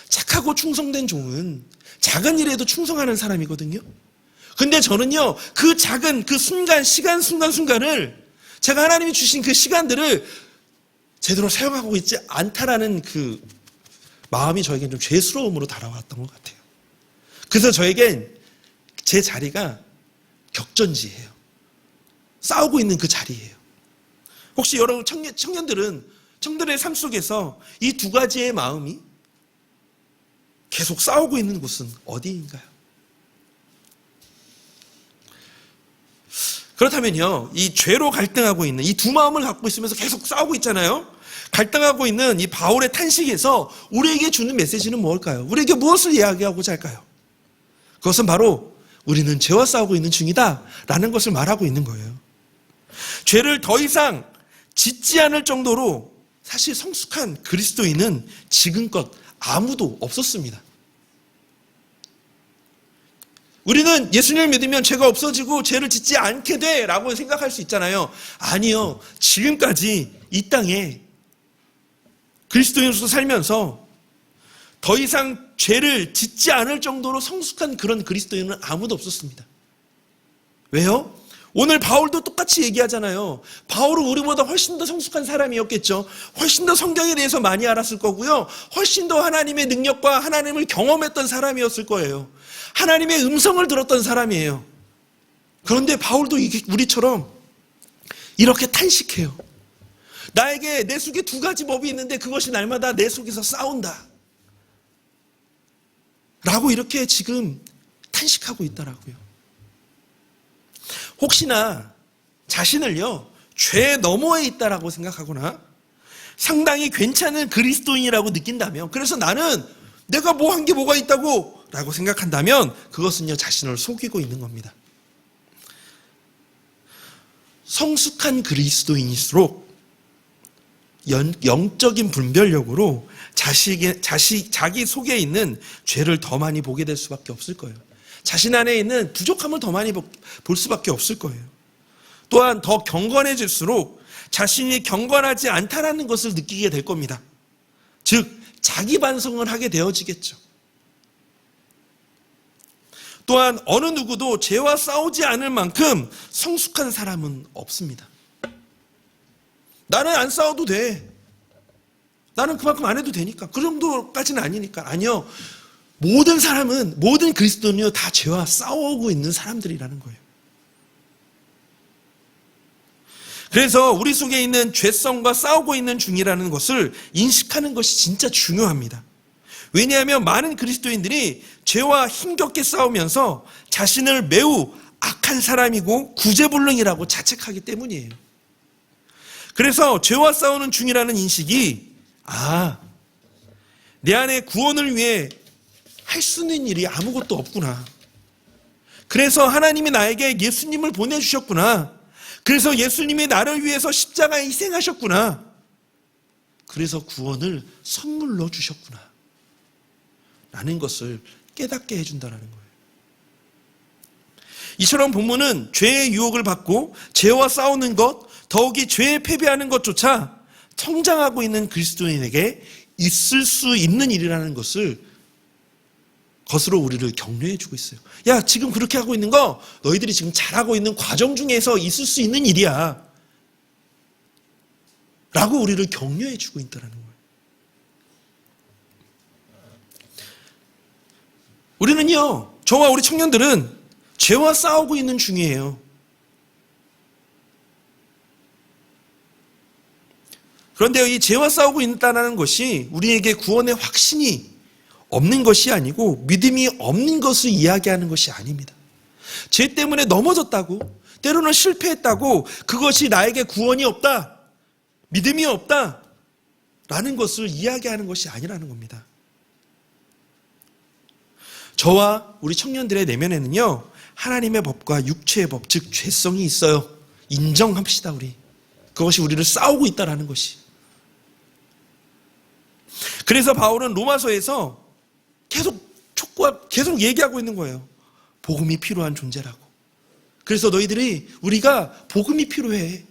착하고 충성된 종은 작은 일에도 충성하는 사람이거든요. 근데 저는요, 그 작은 그 순간, 순간순간을, 제가 하나님이 주신 그 시간들을 제대로 사용하고 있지 않다라는 그 마음이 저에겐 좀 죄스러움으로 다가왔던 것 같아요. 그래서 저에겐 제 자리가 격전지예요. 싸우고 있는 그 자리예요. 혹시 여러분 청년들의 삶 속에서 이 두 가지의 마음이 계속 싸우고 있는 곳은 어디인가요? 그렇다면요, 이 죄로 갈등하고 있는 이 두 마음을 갖고 있으면서 계속 싸우고 있잖아요. 갈등하고 있는 이 바울의 탄식에서 우리에게 주는 메시지는 뭘까요? 우리에게 무엇을 이야기하고자 할까요? 그것은 바로 우리는 죄와 싸우고 있는 중이다 라는 것을 말하고 있는 거예요. 죄를 더 이상 짓지 않을 정도로 사실 성숙한 그리스도인은 지금껏 아무도 없었습니다. 우리는 예수님을 믿으면 죄가 없어지고 죄를 짓지 않게 돼 라고 생각할 수 있잖아요. 아니요. 지금까지 이 땅에 그리스도인으로서 살면서 더 이상 죄를 짓지 않을 정도로 성숙한 그런 그리스도인은 아무도 없었습니다. 왜요? 오늘 바울도 똑같이 얘기하잖아요. 바울은 우리보다 훨씬 더 성숙한 사람이었겠죠. 훨씬 더 성경에 대해서 많이 알았을 거고요. 훨씬 더 하나님의 능력과 하나님을 경험했던 사람이었을 거예요. 하나님의 음성을 들었던 사람이에요. 그런데 바울도 우리처럼 이렇게 탄식해요. 나에게 내 속에 두 가지 법이 있는데 그것이 날마다 내 속에서 싸운다 라고 이렇게 지금 탄식하고 있더라고요. 혹시나 자신을요, 죄 너머에 있다라고 생각하거나 상당히 괜찮은 그리스도인이라고 느낀다면, 그래서 나는 내가 뭐 한 게 뭐가 있다고 라고 생각한다면 그것은요, 자신을 속이고 있는 겁니다. 성숙한 그리스도인일수록 영적인 분별력으로 자기 속에 있는 죄를 더 많이 보게 될 수밖에 없을 거예요. 자신 안에 있는 부족함을 더 많이 볼 수밖에 없을 거예요. 또한 더 경건해질수록 자신이 경건하지 않다라는 것을 느끼게 될 겁니다. 즉 자기 반성을 하게 되어지겠죠. 또한 어느 누구도 죄와 싸우지 않을 만큼 성숙한 사람은 없습니다. 나는 안 싸워도 돼. 나는 그만큼 안 해도 되니까. 그 정도까지는 아니니까. 아니요. 모든 그리스도는요, 다 죄와 싸우고 있는 사람들이라는 거예요. 그래서 우리 속에 있는 죄성과 싸우고 있는 중이라는 것을 인식하는 것이 진짜 중요합니다. 왜냐하면 많은 그리스도인들이 죄와 힘겹게 싸우면서 자신을 매우 악한 사람이고 구제불능이라고 자책하기 때문이에요. 그래서 죄와 싸우는 중이라는 인식이, 내 안에 구원을 위해 할 수 있는 일이 아무것도 없구나. 그래서 하나님이 나에게 예수님을 보내주셨구나. 그래서 예수님이 나를 위해서 십자가에 희생하셨구나. 그래서 구원을 선물로 주셨구나. 라는 것을 깨닫게 해준다는 거예요. 이처럼 본문은 죄의 유혹을 받고 죄와 싸우는 것, 더욱이 죄에 패배하는 것조차 성장하고 있는 그리스도인에게 있을 수 있는 일이라는 것으로 우리를 격려해주고 있어요. 야, 지금 그렇게 하고 있는 거 너희들이 지금 잘하고 있는 과정 중에서 있을 수 있는 일이야 라고 우리를 격려해주고 있다는 거예요. 우리는요, 저와 우리 청년들은 죄와 싸우고 있는 중이에요. 그런데 이 죄와 싸우고 있다는 것이 우리에게 구원의 확신이 없는 것이 아니고 믿음이 없는 것을 이야기하는 것이 아닙니다. 죄 때문에 넘어졌다고, 때로는 실패했다고, 그것이 나에게 구원이 없다, 믿음이 없다, 라는 것을 이야기하는 것이 아니라는 겁니다. 저와 우리 청년들의 내면에는요, 하나님의 법과 육체의 법, 즉 죄성이 있어요. 인정합시다, 우리. 그것이 우리를 싸우고 있다라는 것이. 그래서 바울은 로마서에서 계속 얘기하고 있는 거예요. 복음이 필요한 존재라고. 그래서 너희들이 우리가 복음이 필요해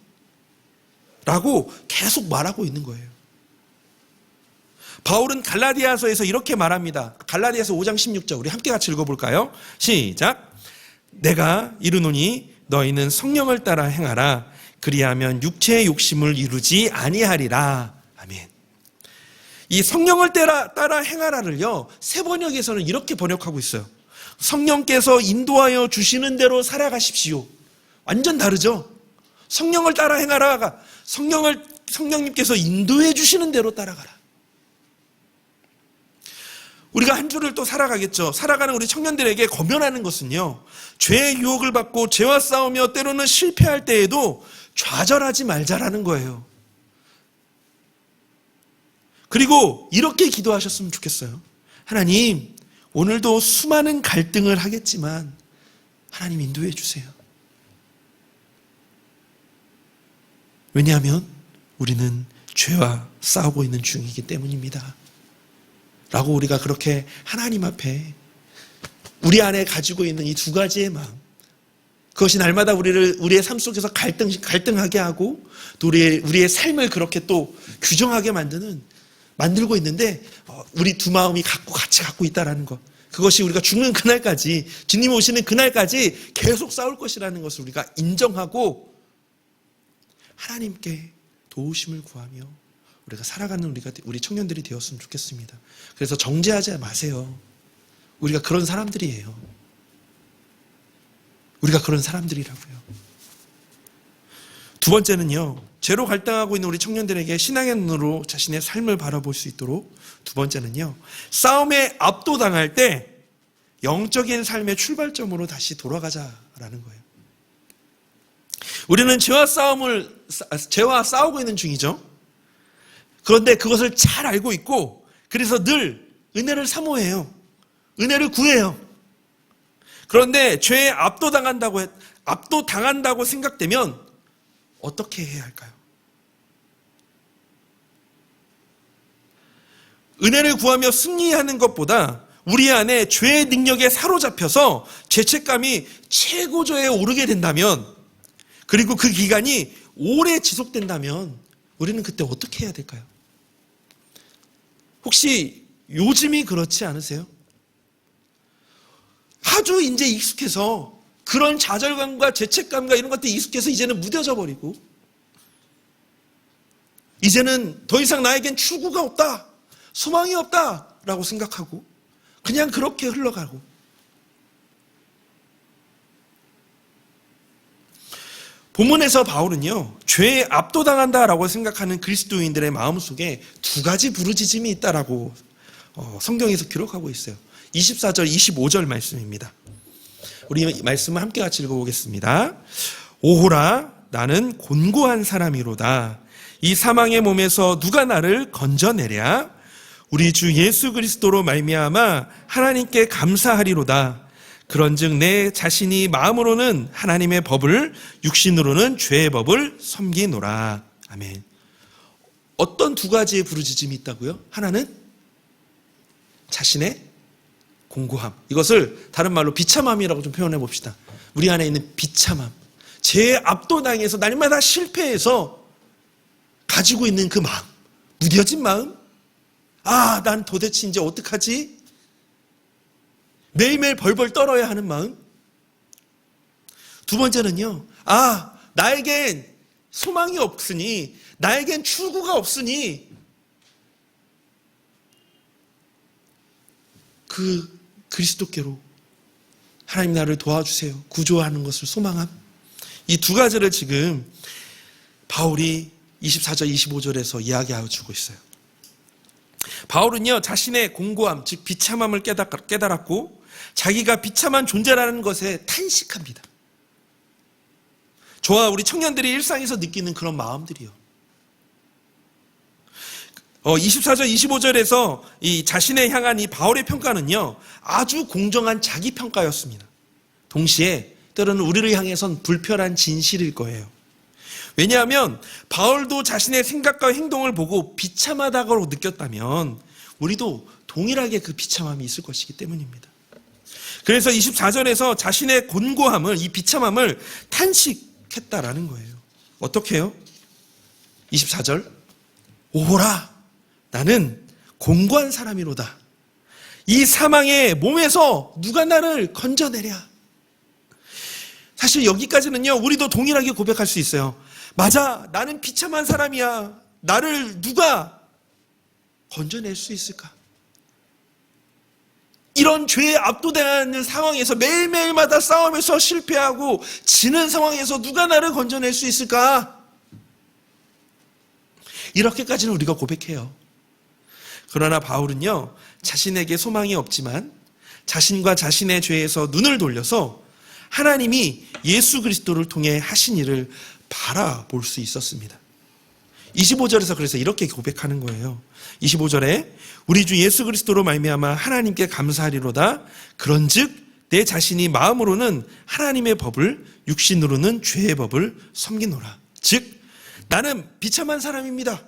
라고 계속 말하고 있는 거예요. 바울은 갈라디아서에서 이렇게 말합니다. 갈라디아서 5장 16절 우리 함께 같이 읽어볼까요? 시작. 내가 이르노니 너희는 성령을 따라 행하라. 그리하면 육체의 욕심을 이루지 아니하리라. 아멘. 이 성령을 따라 행하라를요, 새 번역에서는 이렇게 번역하고 있어요. 성령께서 인도하여 주시는 대로 살아가십시오. 완전 다르죠? 성령을 따라 행하라가 성령님께서 인도해 주시는 대로 따라가라. 우리가 한 주를 또 살아가겠죠. 살아가는 우리 청년들에게 권면하는 것은요, 죄의 유혹을 받고 죄와 싸우며 때로는 실패할 때에도 좌절하지 말자라는 거예요. 그리고 이렇게 기도하셨으면 좋겠어요. 하나님, 오늘도 수많은 갈등을 하겠지만 하나님 인도해 주세요. 왜냐하면 우리는 죄와 싸우고 있는 중이기 때문입니다. 라고 우리가 그렇게 하나님 앞에 우리 안에 가지고 있는 이 두 가지의 마음, 그것이 날마다 우리의 삶 속에서 갈등하게 하고 또 우리의 삶을 그렇게 또 규정하게 만들고 있는데, 우리 두 마음이 같이 갖고 있다라는 것, 그것이 우리가 죽는 그날까지, 주님 오시는 그날까지 계속 싸울 것이라는 것을 우리가 인정하고 하나님께 도우심을 구하며 우리가 살아가는 우리 청년들이 되었으면 좋겠습니다. 그래서 정죄하지 마세요. 우리가 그런 사람들이에요. 우리가 그런 사람들이라고요. 두 번째는요, 죄로 갈등하고 있는 우리 청년들에게 신앙의 눈으로 자신의 삶을 바라볼 수 있도록, 두 번째는요, 싸움에 압도당할 때 영적인 삶의 출발점으로 다시 돌아가자라는 거예요. 우리는 죄와 싸우고 있는 중이죠. 그런데 그것을 잘 알고 있고, 그래서 늘 은혜를 사모해요. 은혜를 구해요. 그런데 죄에 압도당한다고 생각되면 어떻게 해야 할까요? 은혜를 구하며 승리하는 것보다 우리 안에 죄의 능력에 사로잡혀서 죄책감이 최고조에 오르게 된다면, 그리고 그 기간이 오래 지속된다면 우리는 그때 어떻게 해야 될까요? 혹시 요즘이 그렇지 않으세요? 아주 이제 익숙해서 그런 좌절감과 죄책감과 이런 것들이 익숙해서 이제는 무뎌져 버리고, 이제는 더 이상 나에겐 출구가 없다, 소망이 없다라고 생각하고 그냥 그렇게 흘러가고, 본문에서 바울은요, 죄에 압도당한다라고 생각하는 그리스도인들의 마음속에 두 가지 부르짖음이 있다라고 성경에서 기록하고 있어요. 24절, 25절 말씀입니다. 우리 말씀을 함께 같이 읽어보겠습니다. 오호라, 나는 곤고한 사람이로다. 이 사망의 몸에서 누가 나를 건져내랴? 우리 주 예수 그리스도로 말미암아 하나님께 감사하리로다. 그런즉 내 자신이 마음으로는 하나님의 법을, 육신으로는 죄의 법을 섬기노라. 아멘. 어떤 두 가지의 부르짖음이 있다고요? 하나는 자신의 공고함, 이것을 다른 말로 비참함이라고 좀 표현해 봅시다. 우리 안에 있는 비참함, 죄에 압도당해서 날마다 실패해서 가지고 있는 그 마음, 무뎌진 마음. 아, 난 도대체 이제 어떡하지? 매일매일 벌벌 떨어야 하는 마음. 두 번째는요, 아, 나에겐 소망이 없으니, 나에겐 출구가 없으니 그 그리스도께로 하나님 나를 도와주세요, 구조하는 것을 소망함. 이 두 가지를 지금 바울이 24절 25절에서 이야기하여 주고 있어요. 바울은요, 자신의 공고함, 즉 비참함을 깨달았고 자기가 비참한 존재라는 것에 탄식합니다. 저와 우리 청년들이 일상에서 느끼는 그런 마음들이요. 24절, 25절에서 이 자신의 향한 이 바울의 평가는요, 아주 공정한 자기 평가였습니다. 동시에 때로는 우리를 향해선 불편한 진실일 거예요. 왜냐하면 바울도 자신의 생각과 행동을 보고 비참하다고 느꼈다면 우리도 동일하게 그 비참함이 있을 것이기 때문입니다. 그래서 24절에서 자신의 곤고함을, 이 비참함을 탄식했다라는 거예요. 어떻게 해요? 24절, 오호라, 나는 곤고한 사람이로다. 이 사망의 몸에서 누가 나를 건져내랴. 사실 여기까지는요, 우리도 동일하게 고백할 수 있어요. 맞아, 나는 비참한 사람이야. 나를 누가 건져낼 수 있을까? 이런 죄에 압도되는 상황에서 매일매일마다 싸움에서 실패하고 지는 상황에서 누가 나를 건져낼 수 있을까? 이렇게까지는 우리가 고백해요. 그러나 바울은요, 자신에게 소망이 없지만 자신과 자신의 죄에서 눈을 돌려서 하나님이 예수 그리스도를 통해 하신 일을 바라볼 수 있었습니다. 25절에서 그래서 이렇게 고백하는 거예요. 25절에 우리 주 예수 그리스도로 말미암아 하나님께 감사하리로다. 그런즉 내 자신이 마음으로는 하나님의 법을, 육신으로는 죄의 법을 섬기노라. 즉 나는 비참한 사람입니다.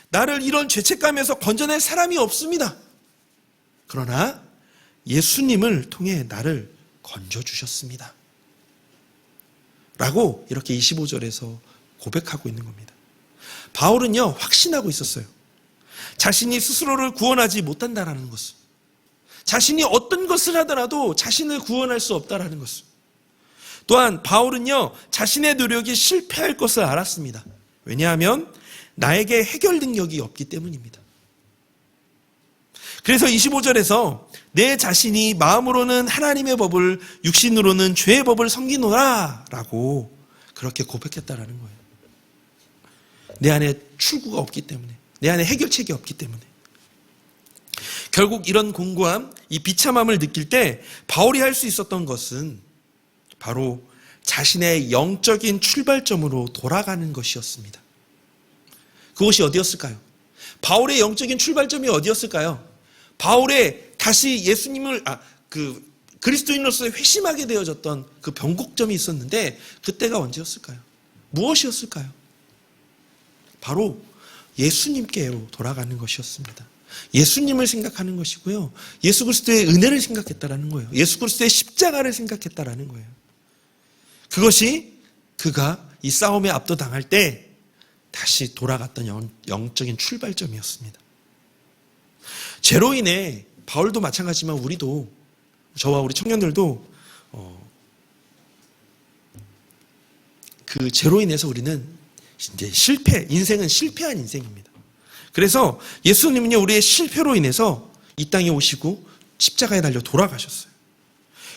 나를 이런 죄책감에서 건져낼 사람이 없습니다. 그러나 예수님을 통해 나를 건져주셨습니다. 라고 이렇게 25절에서 고백하고 있는 겁니다. 바울은요, 확신하고 있었어요. 자신이 스스로를 구원하지 못한다라는 것을. 자신이 어떤 것을 하더라도 자신을 구원할 수 없다라는 것을. 또한 바울은요, 자신의 노력이 실패할 것을 알았습니다. 왜냐하면 나에게 해결 능력이 없기 때문입니다. 그래서 25절에서 내 자신이 마음으로는 하나님의 법을, 육신으로는 죄의 법을 섬기노라 라고 그렇게 고백했다라는 거예요. 내 안에 출구가 없기 때문에, 내 안에 해결책이 없기 때문에. 결국 이런 공고함, 이 비참함을 느낄 때 바울이 할 수 있었던 것은 바로 자신의 영적인 출발점으로 돌아가는 것이었습니다. 그것이 어디였을까요? 바울의 영적인 출발점이 어디였을까요? 바울의 다시 예수님을 그리스도인으로서 회심하게 되어졌던 그 변곡점이 있었는데 그때가 언제였을까요? 무엇이었을까요? 바로 예수님께로 돌아가는 것이었습니다. 예수님을 생각하는 것이고요. 예수 그리스도의 은혜를 생각했다라는 거예요. 예수 그리스도의 십자가를 생각했다라는 거예요. 그것이 그가 이 싸움에 압도당할 때 다시 돌아갔던 영적인 출발점이었습니다. 죄로 인해 바울도 마찬가지지만 우리도, 저와 우리 청년들도 그 죄로 인해서 우리는 이제 인생은 실패한 인생입니다. 그래서 예수님은요, 우리의 실패로 인해서 이 땅에 오시고 십자가에 달려 돌아가셨어요.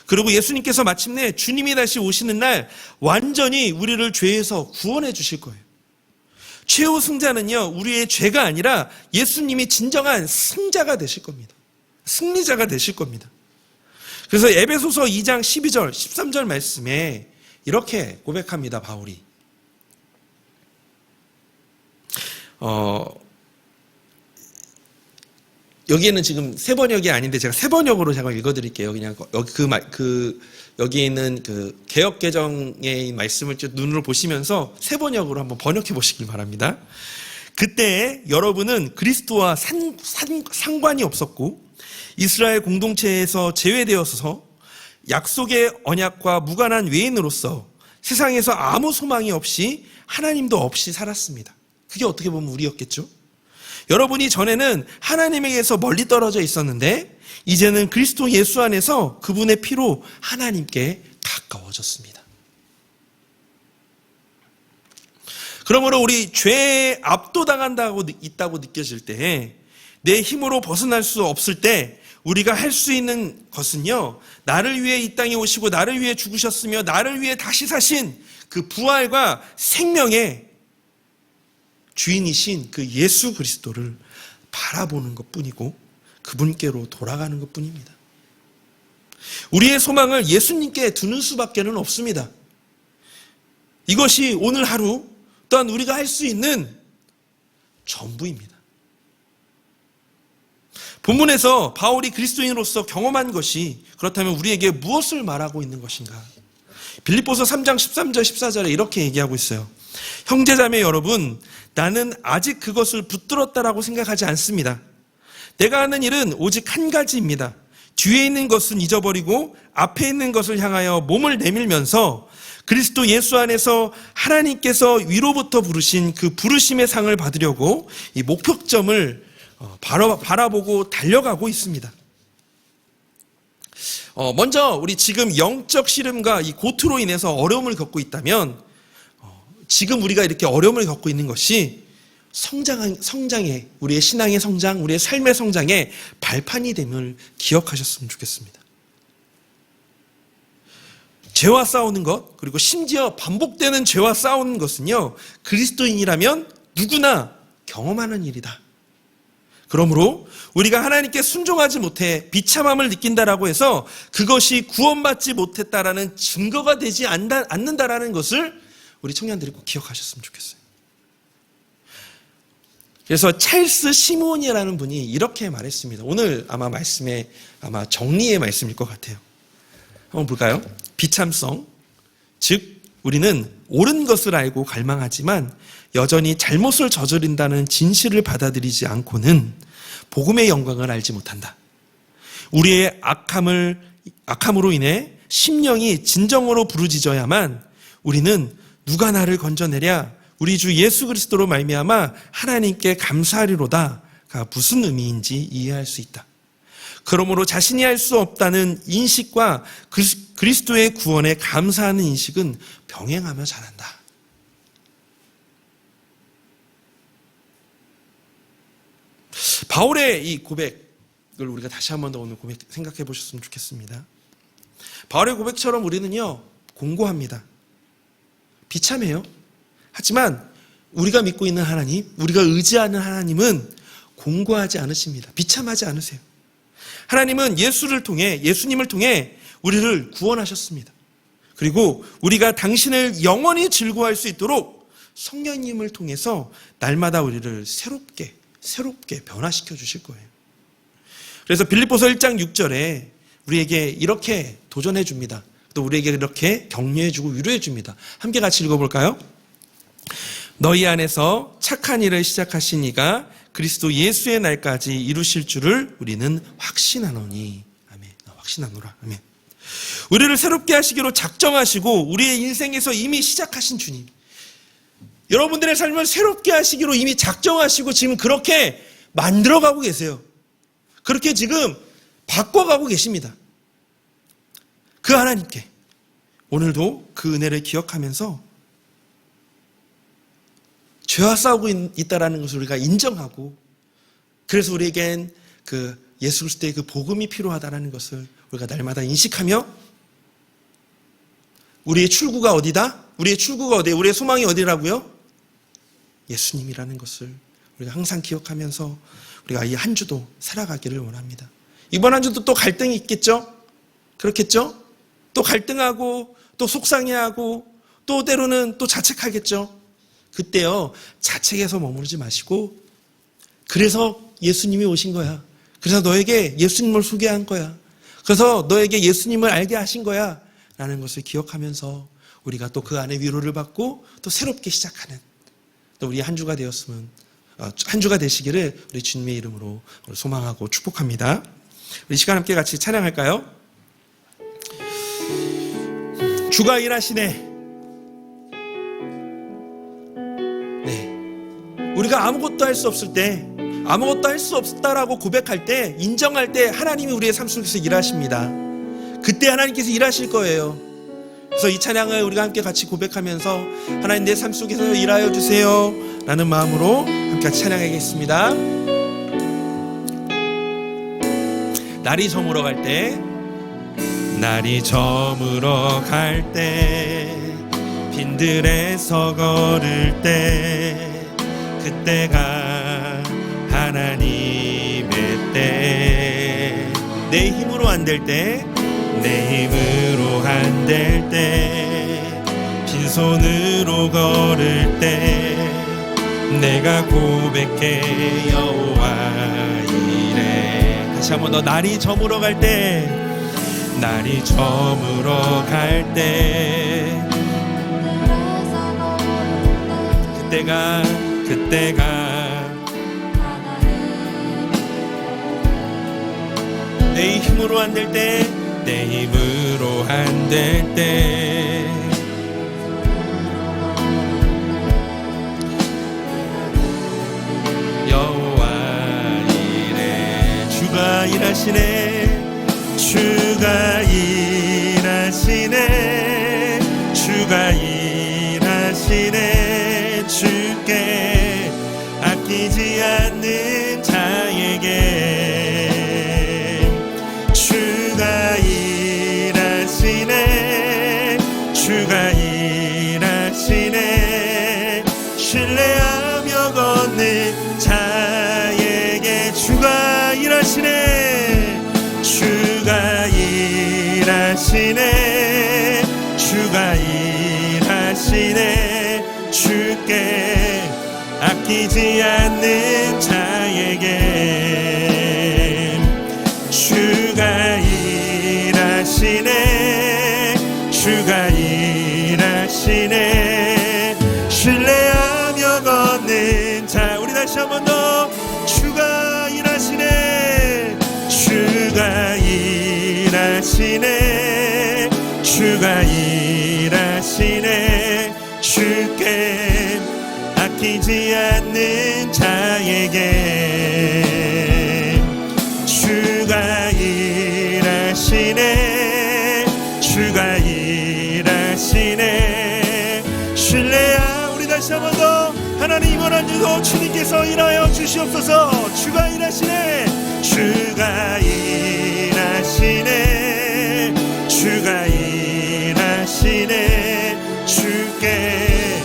그리고 예수님께서 마침내 주님이 다시 오시는 날 완전히 우리를 죄에서 구원해 주실 거예요. 최후 승자는요, 우리의 죄가 아니라 예수님이 진정한 승자가 되실 겁니다. 승리자가 되실 겁니다. 그래서 에베소서 2장 12절, 13절 말씀에 이렇게 고백합니다, 바울이. 여기에는 지금 세 번역이 아닌데 제가 세 번역으로 제가 읽어드릴게요. 그냥 여기에 있는 그 개역 개정의 말씀을 좀 눈으로 보시면서 세 번역으로 한번 번역해 보시길 바랍니다. 그때 여러분은 그리스도와 상관이 없었고 이스라엘 공동체에서 제외되어서 약속의 언약과 무관한 외인으로서 세상에서 아무 소망이 없이 하나님도 없이 살았습니다. 그게 어떻게 보면 우리였겠죠? 여러분이 전에는 하나님에게서 멀리 떨어져 있었는데 이제는 그리스도 예수 안에서 그분의 피로 하나님께 가까워졌습니다. 그러므로 우리 죄에 압도당한다고 있다고 느껴질 때, 내 힘으로 벗어날 수 없을 때 우리가 할 수 있는 것은요, 나를 위해 이 땅에 오시고 나를 위해 죽으셨으며 나를 위해 다시 사신 그 부활과 생명의 주인이신 그 예수 그리스도를 바라보는 것뿐이고 그분께로 돌아가는 것뿐입니다. 우리의 소망을 예수님께 두는 수밖에는 없습니다. 이것이 오늘 하루 또한 우리가 할 수 있는 전부입니다. 본문에서 바울이 그리스도인으로서 경험한 것이 그렇다면 우리에게 무엇을 말하고 있는 것인가? 빌립보서 3장 13절 14절에 이렇게 얘기하고 있어요. 형제자매 여러분, 나는 아직 그것을 붙들었다라고 생각하지 않습니다. 내가 하는 일은 오직 한 가지입니다. 뒤에 있는 것은 잊어버리고 앞에 있는 것을 향하여 몸을 내밀면서 그리스도 예수 안에서 하나님께서 위로부터 부르신 그 부르심의 상을 받으려고 이 목표점을 바라보고 달려가고 있습니다. 먼저 우리 지금 영적 시름과 이 고투로 인해서 어려움을 겪고 있다면 지금 우리가 이렇게 어려움을 겪고 있는 것이 성장의, 우리의 신앙의 성장, 우리의 삶의 성장의 발판이 됨을 기억하셨으면 좋겠습니다. 죄와 싸우는 것, 그리고 심지어 반복되는 죄와 싸우는 것은요, 그리스도인이라면 누구나 경험하는 일이다. 그러므로 우리가 하나님께 순종하지 못해 비참함을 느낀다라고 해서 그것이 구원받지 못했다라는 증거가 되지 않는다라는 것을 우리 청년들이 꼭 기억하셨으면 좋겠어요. 그래서 찰스 시몬이라는 분이 이렇게 말했습니다. 오늘 아마 말씀의 정리의 말씀일 것 같아요. 한번 볼까요? 비참성, 즉 우리는 옳은 것을 알고 갈망하지만 여전히 잘못을 저지른다는 진실을 받아들이지 않고는 복음의 영광을 알지 못한다. 우리의 악함으로 인해 심령이 진정으로 부르짖어야만 우리는 누가 나를 건져내랴 우리 주 예수 그리스도로 말미암아 하나님께 감사하리로다가 무슨 의미인지 이해할 수 있다. 그러므로 자신이 할 수 없다는 인식과 그리스도의 구원에 감사하는 인식은 병행하며 자란다. 바울의 이 고백을 우리가 다시 한 번 더 오늘 생각해 보셨으면 좋겠습니다. 바울의 고백처럼 우리는요, 공고합니다. 비참해요. 하지만 우리가 믿고 있는 하나님, 우리가 의지하는 하나님은 공고하지 않으십니다. 비참하지 않으세요. 하나님은 예수님을 통해 우리를 구원하셨습니다. 그리고 우리가 당신을 영원히 즐거워할 수 있도록 성령님을 통해서 날마다 우리를 새롭게 변화시켜 주실 거예요. 그래서 빌립보서 1장 6절에 우리에게 이렇게 도전해 줍니다. 또 우리에게 이렇게 격려해 주고 위로해 줍니다. 함께 같이 읽어볼까요? 너희 안에서 착한 일을 시작하신 이가 그리스도 예수의 날까지 이루실 줄을 우리는 확신하노니. 아멘. 확신하노라. 아멘. 우리를 새롭게 하시기로 작정하시고 우리의 인생에서 이미 시작하신 주님. 여러분들의 삶을 새롭게 하시기로 이미 작정하시고 지금 그렇게 만들어가고 계세요. 그렇게 지금 바꿔가고 계십니다. 그 하나님께 오늘도 그 은혜를 기억하면서 죄와 싸우고 있다라는 것을 우리가 인정하고 그래서 우리에겐 그 예수 그리스도의 그 복음이 필요하다라는 것을 우리가 날마다 인식하며 우리의 출구가 어디다? 우리의 출구가 어디예요? 우리의 소망이 어디라고요? 예수님이라는 것을 우리가 항상 기억하면서 우리가 이 한 주도 살아가기를 원합니다. 이번 한 주도 또 갈등이 있겠죠? 그렇겠죠? 또 갈등하고 또 속상해하고 또 때로는 또 자책하겠죠? 그때요, 자책해서 머무르지 마시고 그래서 예수님이 오신 거야. 그래서 너에게 예수님을 소개한 거야. 그래서 너에게 예수님을 알게 하신 거야. 라는 것을 기억하면서 우리가 또 그 안에 위로를 받고 또 새롭게 시작하는 또 우리 한 주가 한 주가 되시기를 우리 주님의 이름으로 소망하고 축복합니다. 우리 시간 함께 같이 찬양할까요? 주가 일하시네. 우리가 아무것도 할 수 없을 때, 아무것도 할 수 없다라고 고백할 때, 인정할 때 하나님이 우리의 삶 속에서 일하십니다. 그때 하나님께서 일하실 거예요. 그래서 이 찬양을 우리가 함께 같이 고백하면서 하나님 내 삶 속에서 일하여 주세요 라는 마음으로 함께 같이 찬양하겠습니다. 날이 저물어 갈 때, 날이 저물어 갈 때, 빈들에서 걸을 때 그때가 하나님의 때. 내 힘으로 안 될 때, 내 힘으로 안 될 때, 빈손으로 걸을 때 내가 고백해 여호와 이래. 다시 한 번 더. 날이 저물어 갈 때, 날이 저물어 갈 때, 그때가 내 힘으로 안 될 때, 내 힘으로 안 될 때, 여호와 이래. 주가 일하시네, 주가 일하시네, 주가 일하시네. 주께 아끼지 않는 자에게 주가 일하시네, 주가 일하시네. 신뢰하며 걷는 자에게 주가 일하시네, 주가 일하시네, 주가 일하시네. 주께 아끼지 않는 자에게 주가 일하시네, 주가 일하시네. 신뢰하며 걷는 자, 우리 다시 한 번 더. 주가 일하시네, 주가 일하시네, 주가 일하시네. 주께 아끼지 않는 자에게 주가 일하시네, 주가 일하시네. 신뢰야. 우리 다시 한 번 더. 하나님 이번 한 주도 주님께서 일하여 주시옵소서. 주가 일하시네, 주가 일하시네, 주가 일하시네. 주께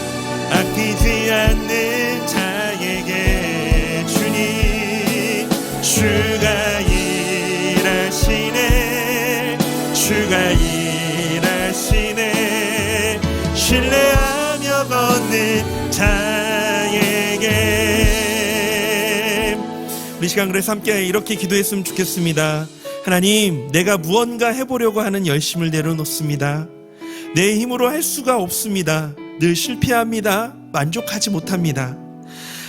아끼지 않는 자에게 주님, 주가 일하시네, 주가 일하시네. 신뢰하며 걷는 자에게. 우리 시간 그래서 함께 이렇게 기도했으면 좋겠습니다. 하나님, 내가 무언가 해보려고 하는 열심을 내려놓습니다. 내 힘으로 할 수가 없습니다. 늘 실패합니다. 만족하지 못합니다.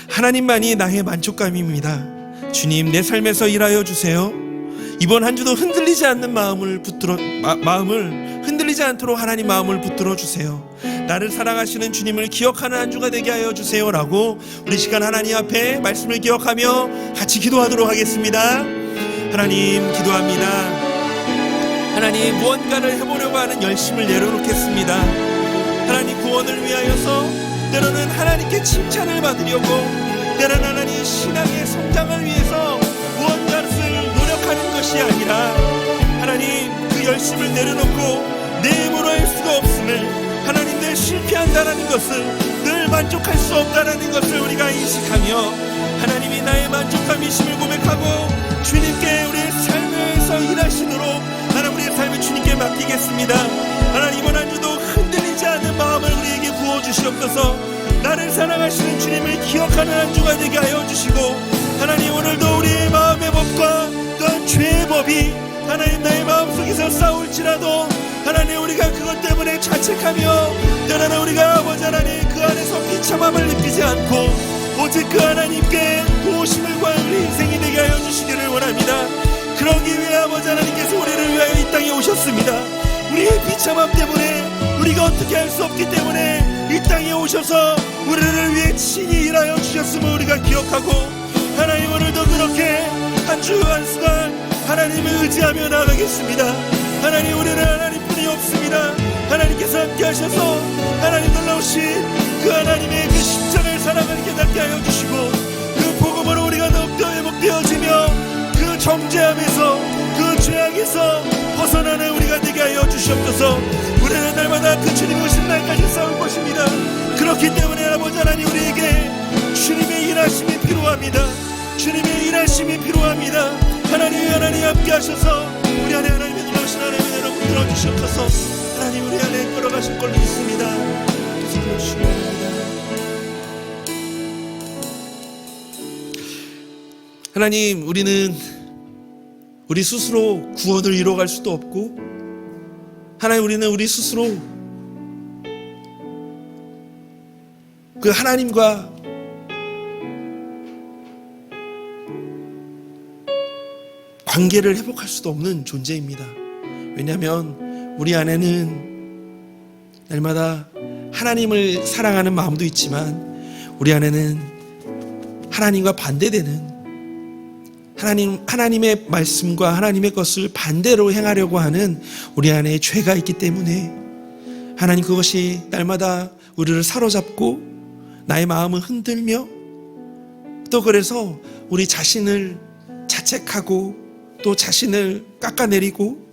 하나님만이 나의 만족감입니다. 주님, 내 삶에서 일하여 주세요. 이번 한 주도 흔들리지 않는 마음을 흔들리지 않도록 하나님 마음을 붙들어 주세요. 나를 사랑하시는 주님을 기억하는 한 주가 되게 하여 주세요라고 우리 시간 하나님 앞에 말씀을 기억하며 같이 기도하도록 하겠습니다. 하나님, 기도합니다. 하나님, 무언가를 해보려고 하는 열심을 내려놓겠습니다. 하나님 구원을 위하여서, 때로는 하나님께 칭찬을 받으려고, 때로는 하나님 신앙의 성장을 위해서 무언가를 노력하는 것이 아니라 하나님 그 열심을 내려놓고 내 힘으로 할 수가 없음을, 하나님 늘 실패한다는 것을, 늘 만족할 수 없다는 것을 우리가 인식하며 하나님이 나의 만족함이심을 고백하고 주님께 우리의 삶에서 일하시도록 하나님 우리의 삶을 주님께 맡기겠습니다. 하나님 이번 한 주도 흔들리지 않는 마음을 우리에게 부어주시옵소서. 나를 사랑하시는 주님을 기억하는 한 주가 되게 하여 주시고, 하나님 오늘도 우리의 마음의 법과 또한 죄의 법이 하나님 나의 마음속에서 싸울지라도 하나님 우리가 그것 때문에 자책하며 때로는 우리가 아버지 하나님 그 안에서 비참함을 느끼지 않고 오직 그 하나님께 도우심을 구하는 우리 인생이 되게 하여 주시기를 원합니다. 그러기 위해 아버지 하나님께서 우리를 위하여 이 땅에 오셨습니다. 우리의 비참함 때문에 우리가 어떻게 할 수 없기 때문에 이 땅에 오셔서 우리를 위해 친히 일하여 주셨음을 우리가 기억하고, 하나님 오늘도 그렇게 한 주 한 수간 하나님을 의지하며 나가겠습니다. 하나님 우리는 하나님뿐이 없습니다. 하나님께서 함께 하셔서 하나님 놀라우신 그 하나님의 그 십자가의 사랑을 깨닫게 하여 주시고, 그 복음으로 우리가 더욱더 회복되어지며 그 정죄함에서 그 죄악에서 벗어나는 우리가 되게 하여 주시옵소서. 우리는 날마다 그 주님 오신 날까지 싸울 것입니다. 그렇기 때문에 아버지 하나님 우리에게 주님의 일하심이 필요합니다. 주님의 일하심이 필요합니다. 하나님 함께 하셔서 우리 안에 하나님의 놀라우신 하나님의 은혜로 들어주시옵소서. 하나님 우리 안에 걸어가실 걸 믿습니다. 계속 들어주시기 바랍니다. 하나님, 우리는 우리 스스로 구원을 이뤄갈 수도 없고, 하나님, 우리는 우리 스스로 그 하나님과 관계를 회복할 수도 없는 존재입니다. 왜냐하면 우리 안에는 날마다 하나님을 사랑하는 마음도 있지만, 우리 안에는 하나님과 반대되는, 하나님의 말씀과 하나님의 것을 반대로 행하려고 하는 우리 안에 죄가 있기 때문에, 하나님, 그것이 날마다 우리를 사로잡고 나의 마음을 흔들며, 또 그래서 우리 자신을 자책하고 또 자신을 깎아내리고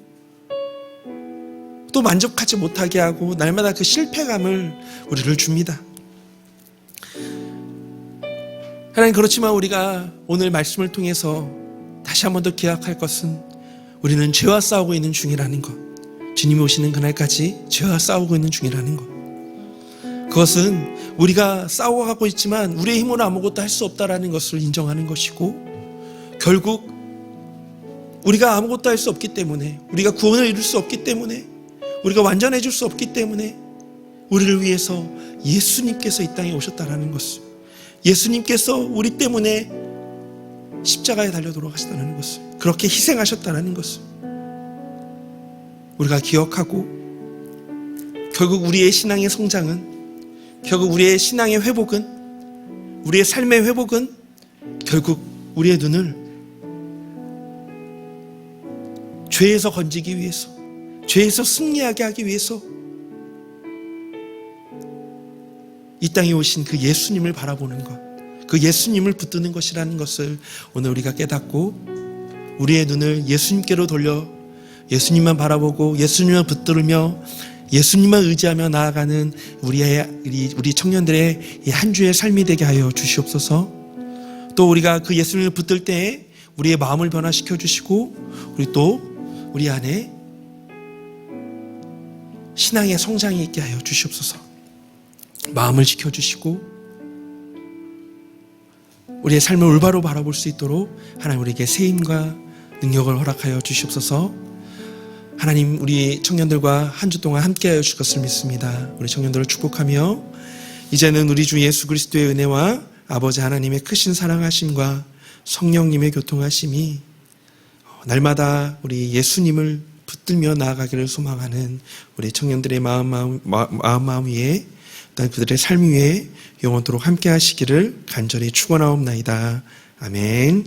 또 만족하지 못하게 하고 날마다 그 실패감을 우리를 줍니다. 하나님, 그렇지만 우리가 오늘 말씀을 통해서 다시 한 번 더 기억할 것은, 우리는 죄와 싸우고 있는 중이라는 것, 주님이 오시는 그날까지 죄와 싸우고 있는 중이라는 것, 그것은 우리가 싸워가고 있지만 우리의 힘으로 아무것도 할 수 없다라는 것을 인정하는 것이고, 결국 우리가 아무것도 할 수 없기 때문에, 우리가 구원을 이룰 수 없기 때문에, 우리가 완전해질 수 없기 때문에 우리를 위해서 예수님께서 이 땅에 오셨다라는 것을, 예수님께서 우리 때문에 십자가에 달려 돌아가셨다는 것을, 그렇게 희생하셨다는 것을 우리가 기억하고, 결국 우리의 신앙의 성장은, 결국 우리의 신앙의 회복은, 우리의 삶의 회복은 결국 우리의 눈을 죄에서 건지기 위해서, 죄에서 승리하게 하기 위해서 이 땅에 오신 그 예수님을 바라보는 것, 그 예수님을 붙드는 것이라는 것을 오늘 우리가 깨닫고, 우리의 눈을 예수님께로 돌려 예수님만 바라보고 예수님만 붙들며 예수님만 의지하며 나아가는 우리 청년들의 이 한 주의 삶이 되게 하여 주시옵소서. 또 우리가 그 예수님을 붙들 때에 우리의 마음을 변화시켜 주시고, 우리 안에 신앙의 성장이 있게 하여 주시옵소서. 마음을 지켜주시고 우리의 삶을 올바로 바라볼 수 있도록 하나님 우리에게 세임과 능력을 허락하여 주시옵소서. 하나님, 우리 청년들과 한 주 동안 함께하여 주실 것을 믿습니다. 우리 청년들을 축복하며, 이제는 우리 주 예수 그리스도의 은혜와 아버지 하나님의 크신 사랑하심과 성령님의 교통하심이 날마다 우리 예수님을 붙들며 나아가기를 소망하는 우리 청년들의 마음 위에, 또한 그들의 삶 위에 영원토록 함께 하시기를 간절히 축원하옵나이다. 아멘.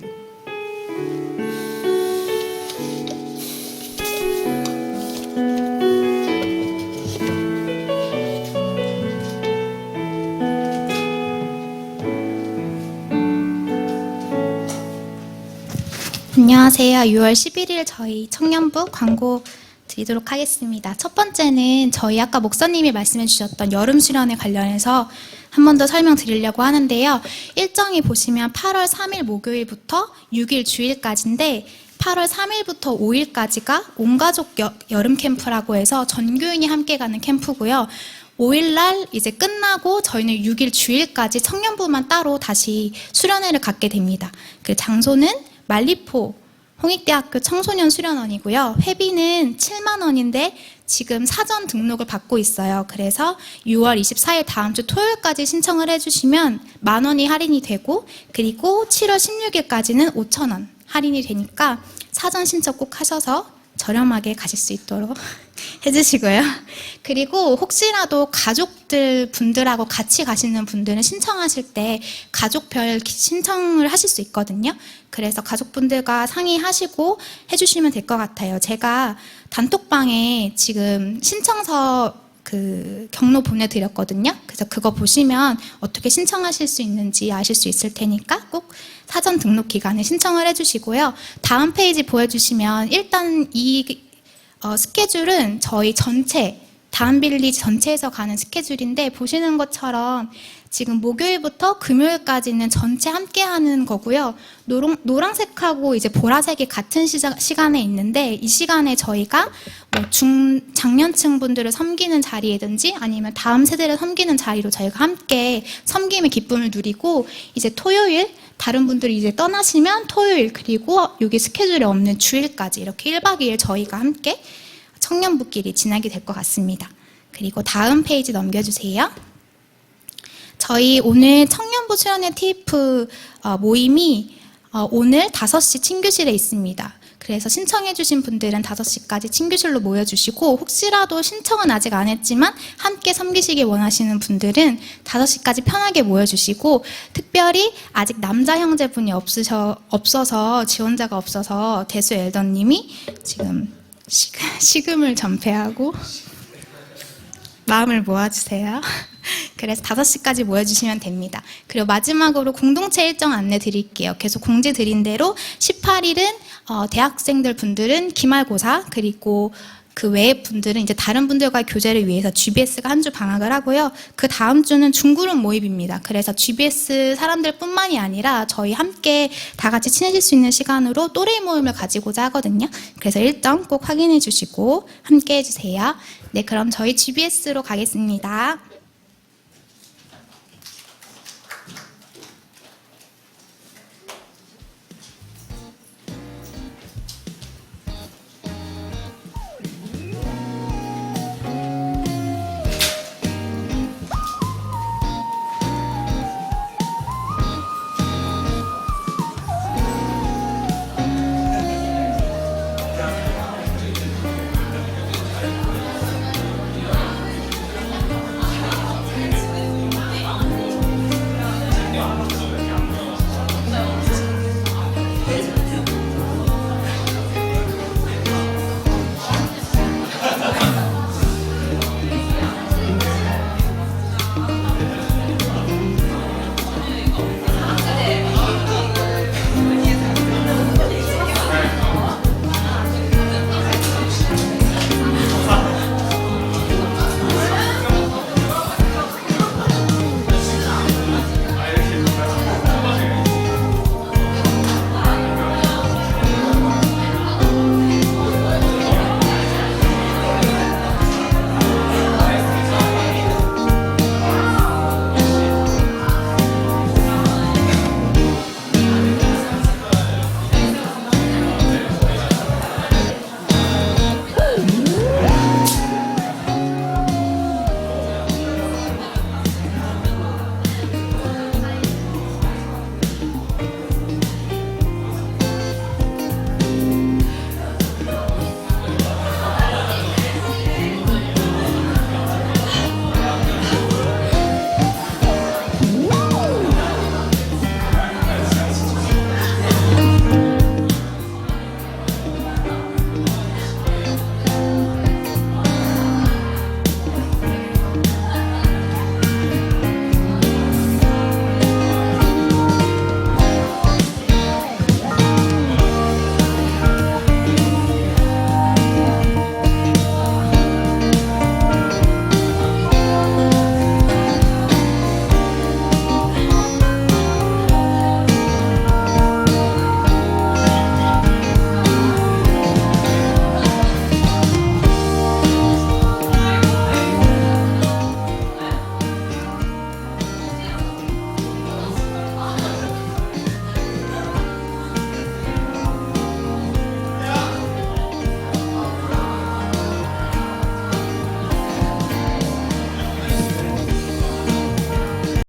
안녕하세요. 6월 11일 저희 청년부 광고 드리도록 하겠습니다. 첫 번째는 저희 아까 목사님이 말씀해 주셨던 여름 수련회 관련해서 한 번 더 설명드리려고 하는데요. 일정이 보시면 8월 3일 목요일부터 6일 주일까지인데, 8월 3일부터 5일까지가 온가족 여름 캠프라고 해서 전교인이 함께 가는 캠프고요. 5일날 이제 끝나고 저희는 6일 주일까지 청년부만 따로 다시 수련회를 갖게 됩니다. 그 장소는 말리포 홍익대학교 청소년 수련원이고요. 회비는 7만 원인데 지금 사전 등록을 받고 있어요. 그래서 6월 24일 다음 주 토요일까지 신청을 해주시면 10,000원이 할인이 되고, 그리고 7월 16일까지는 5,000원 할인이 되니까 사전 신청 꼭 하셔서 저렴하게 가실 수 있도록 해주시고요. 그리고 혹시라도 분들하고 같이 가시는 분들은 신청하실 때 가족별 신청을 하실 수 있거든요. 그래서 가족분들과 상의하시고 해주시면 될 것 같아요. 제가 단톡방에 지금 신청서 경로 보내드렸거든요. 그래서 그거 보시면 어떻게 신청하실 수 있는지 아실 수 있을 테니까 꼭 사전 등록 기간에 신청을 해주시고요. 다음 페이지 보여주시면 일단 이 스케줄은 저희 전체, 다음빌리지 전체에서 가는 스케줄인데, 보시는 것처럼 지금 목요일부터 금요일까지는 전체 함께 하는 거고요. 노란색하고 이제 보라색이 같은 시간에 있는데, 이 시간에 저희가 뭐 장년층 분들을 섬기는 자리이든지 아니면 다음 세대를 섬기는 자리로 저희가 함께 섬김의 기쁨을 누리고, 이제 토요일 다른 분들이 이제 떠나시면 토요일 그리고 여기 스케줄에 없는 주일까지 이렇게 1박 2일 저희가 함께 청년부끼리 지나게 될 것 같습니다. 그리고 다음 페이지 넘겨주세요. 저희 오늘 청년부 수련회 TF 모임이 오늘 5시 친교실에 있습니다. 그래서 신청해주신 분들은 5시까지 친교실로 모여주시고 혹시라도 신청은 아직 안 했지만 함께 섬기시길 원하시는 분들은 5시까지 편하게 모여주시고 특별히 아직 남자 형제분이 없어서 지원자가 없어서 대수 엘더님이 지금 식음을 전폐하고 마음을 모아주세요. 그래서 5시까지 모여주시면 됩니다. 그리고 마지막으로 공동체 일정 안내 드릴게요. 계속 공지 드린 대로 18일은 대학생들 분들은 기말고사 그리고 그 외의 분들은 이제 다른 분들과의 교제를 위해서 GBS가 한 주 방학을 하고요. 그 다음 주는 중그룹 모임입니다. 그래서 GBS 사람들뿐만이 아니라 저희 함께 다 같이 친해질 수 있는 시간으로 또래 모임을 가지고자 하거든요. 그래서 일정 꼭 확인해 주시고 함께 해주세요. 네, 그럼 저희 GBS로 가겠습니다.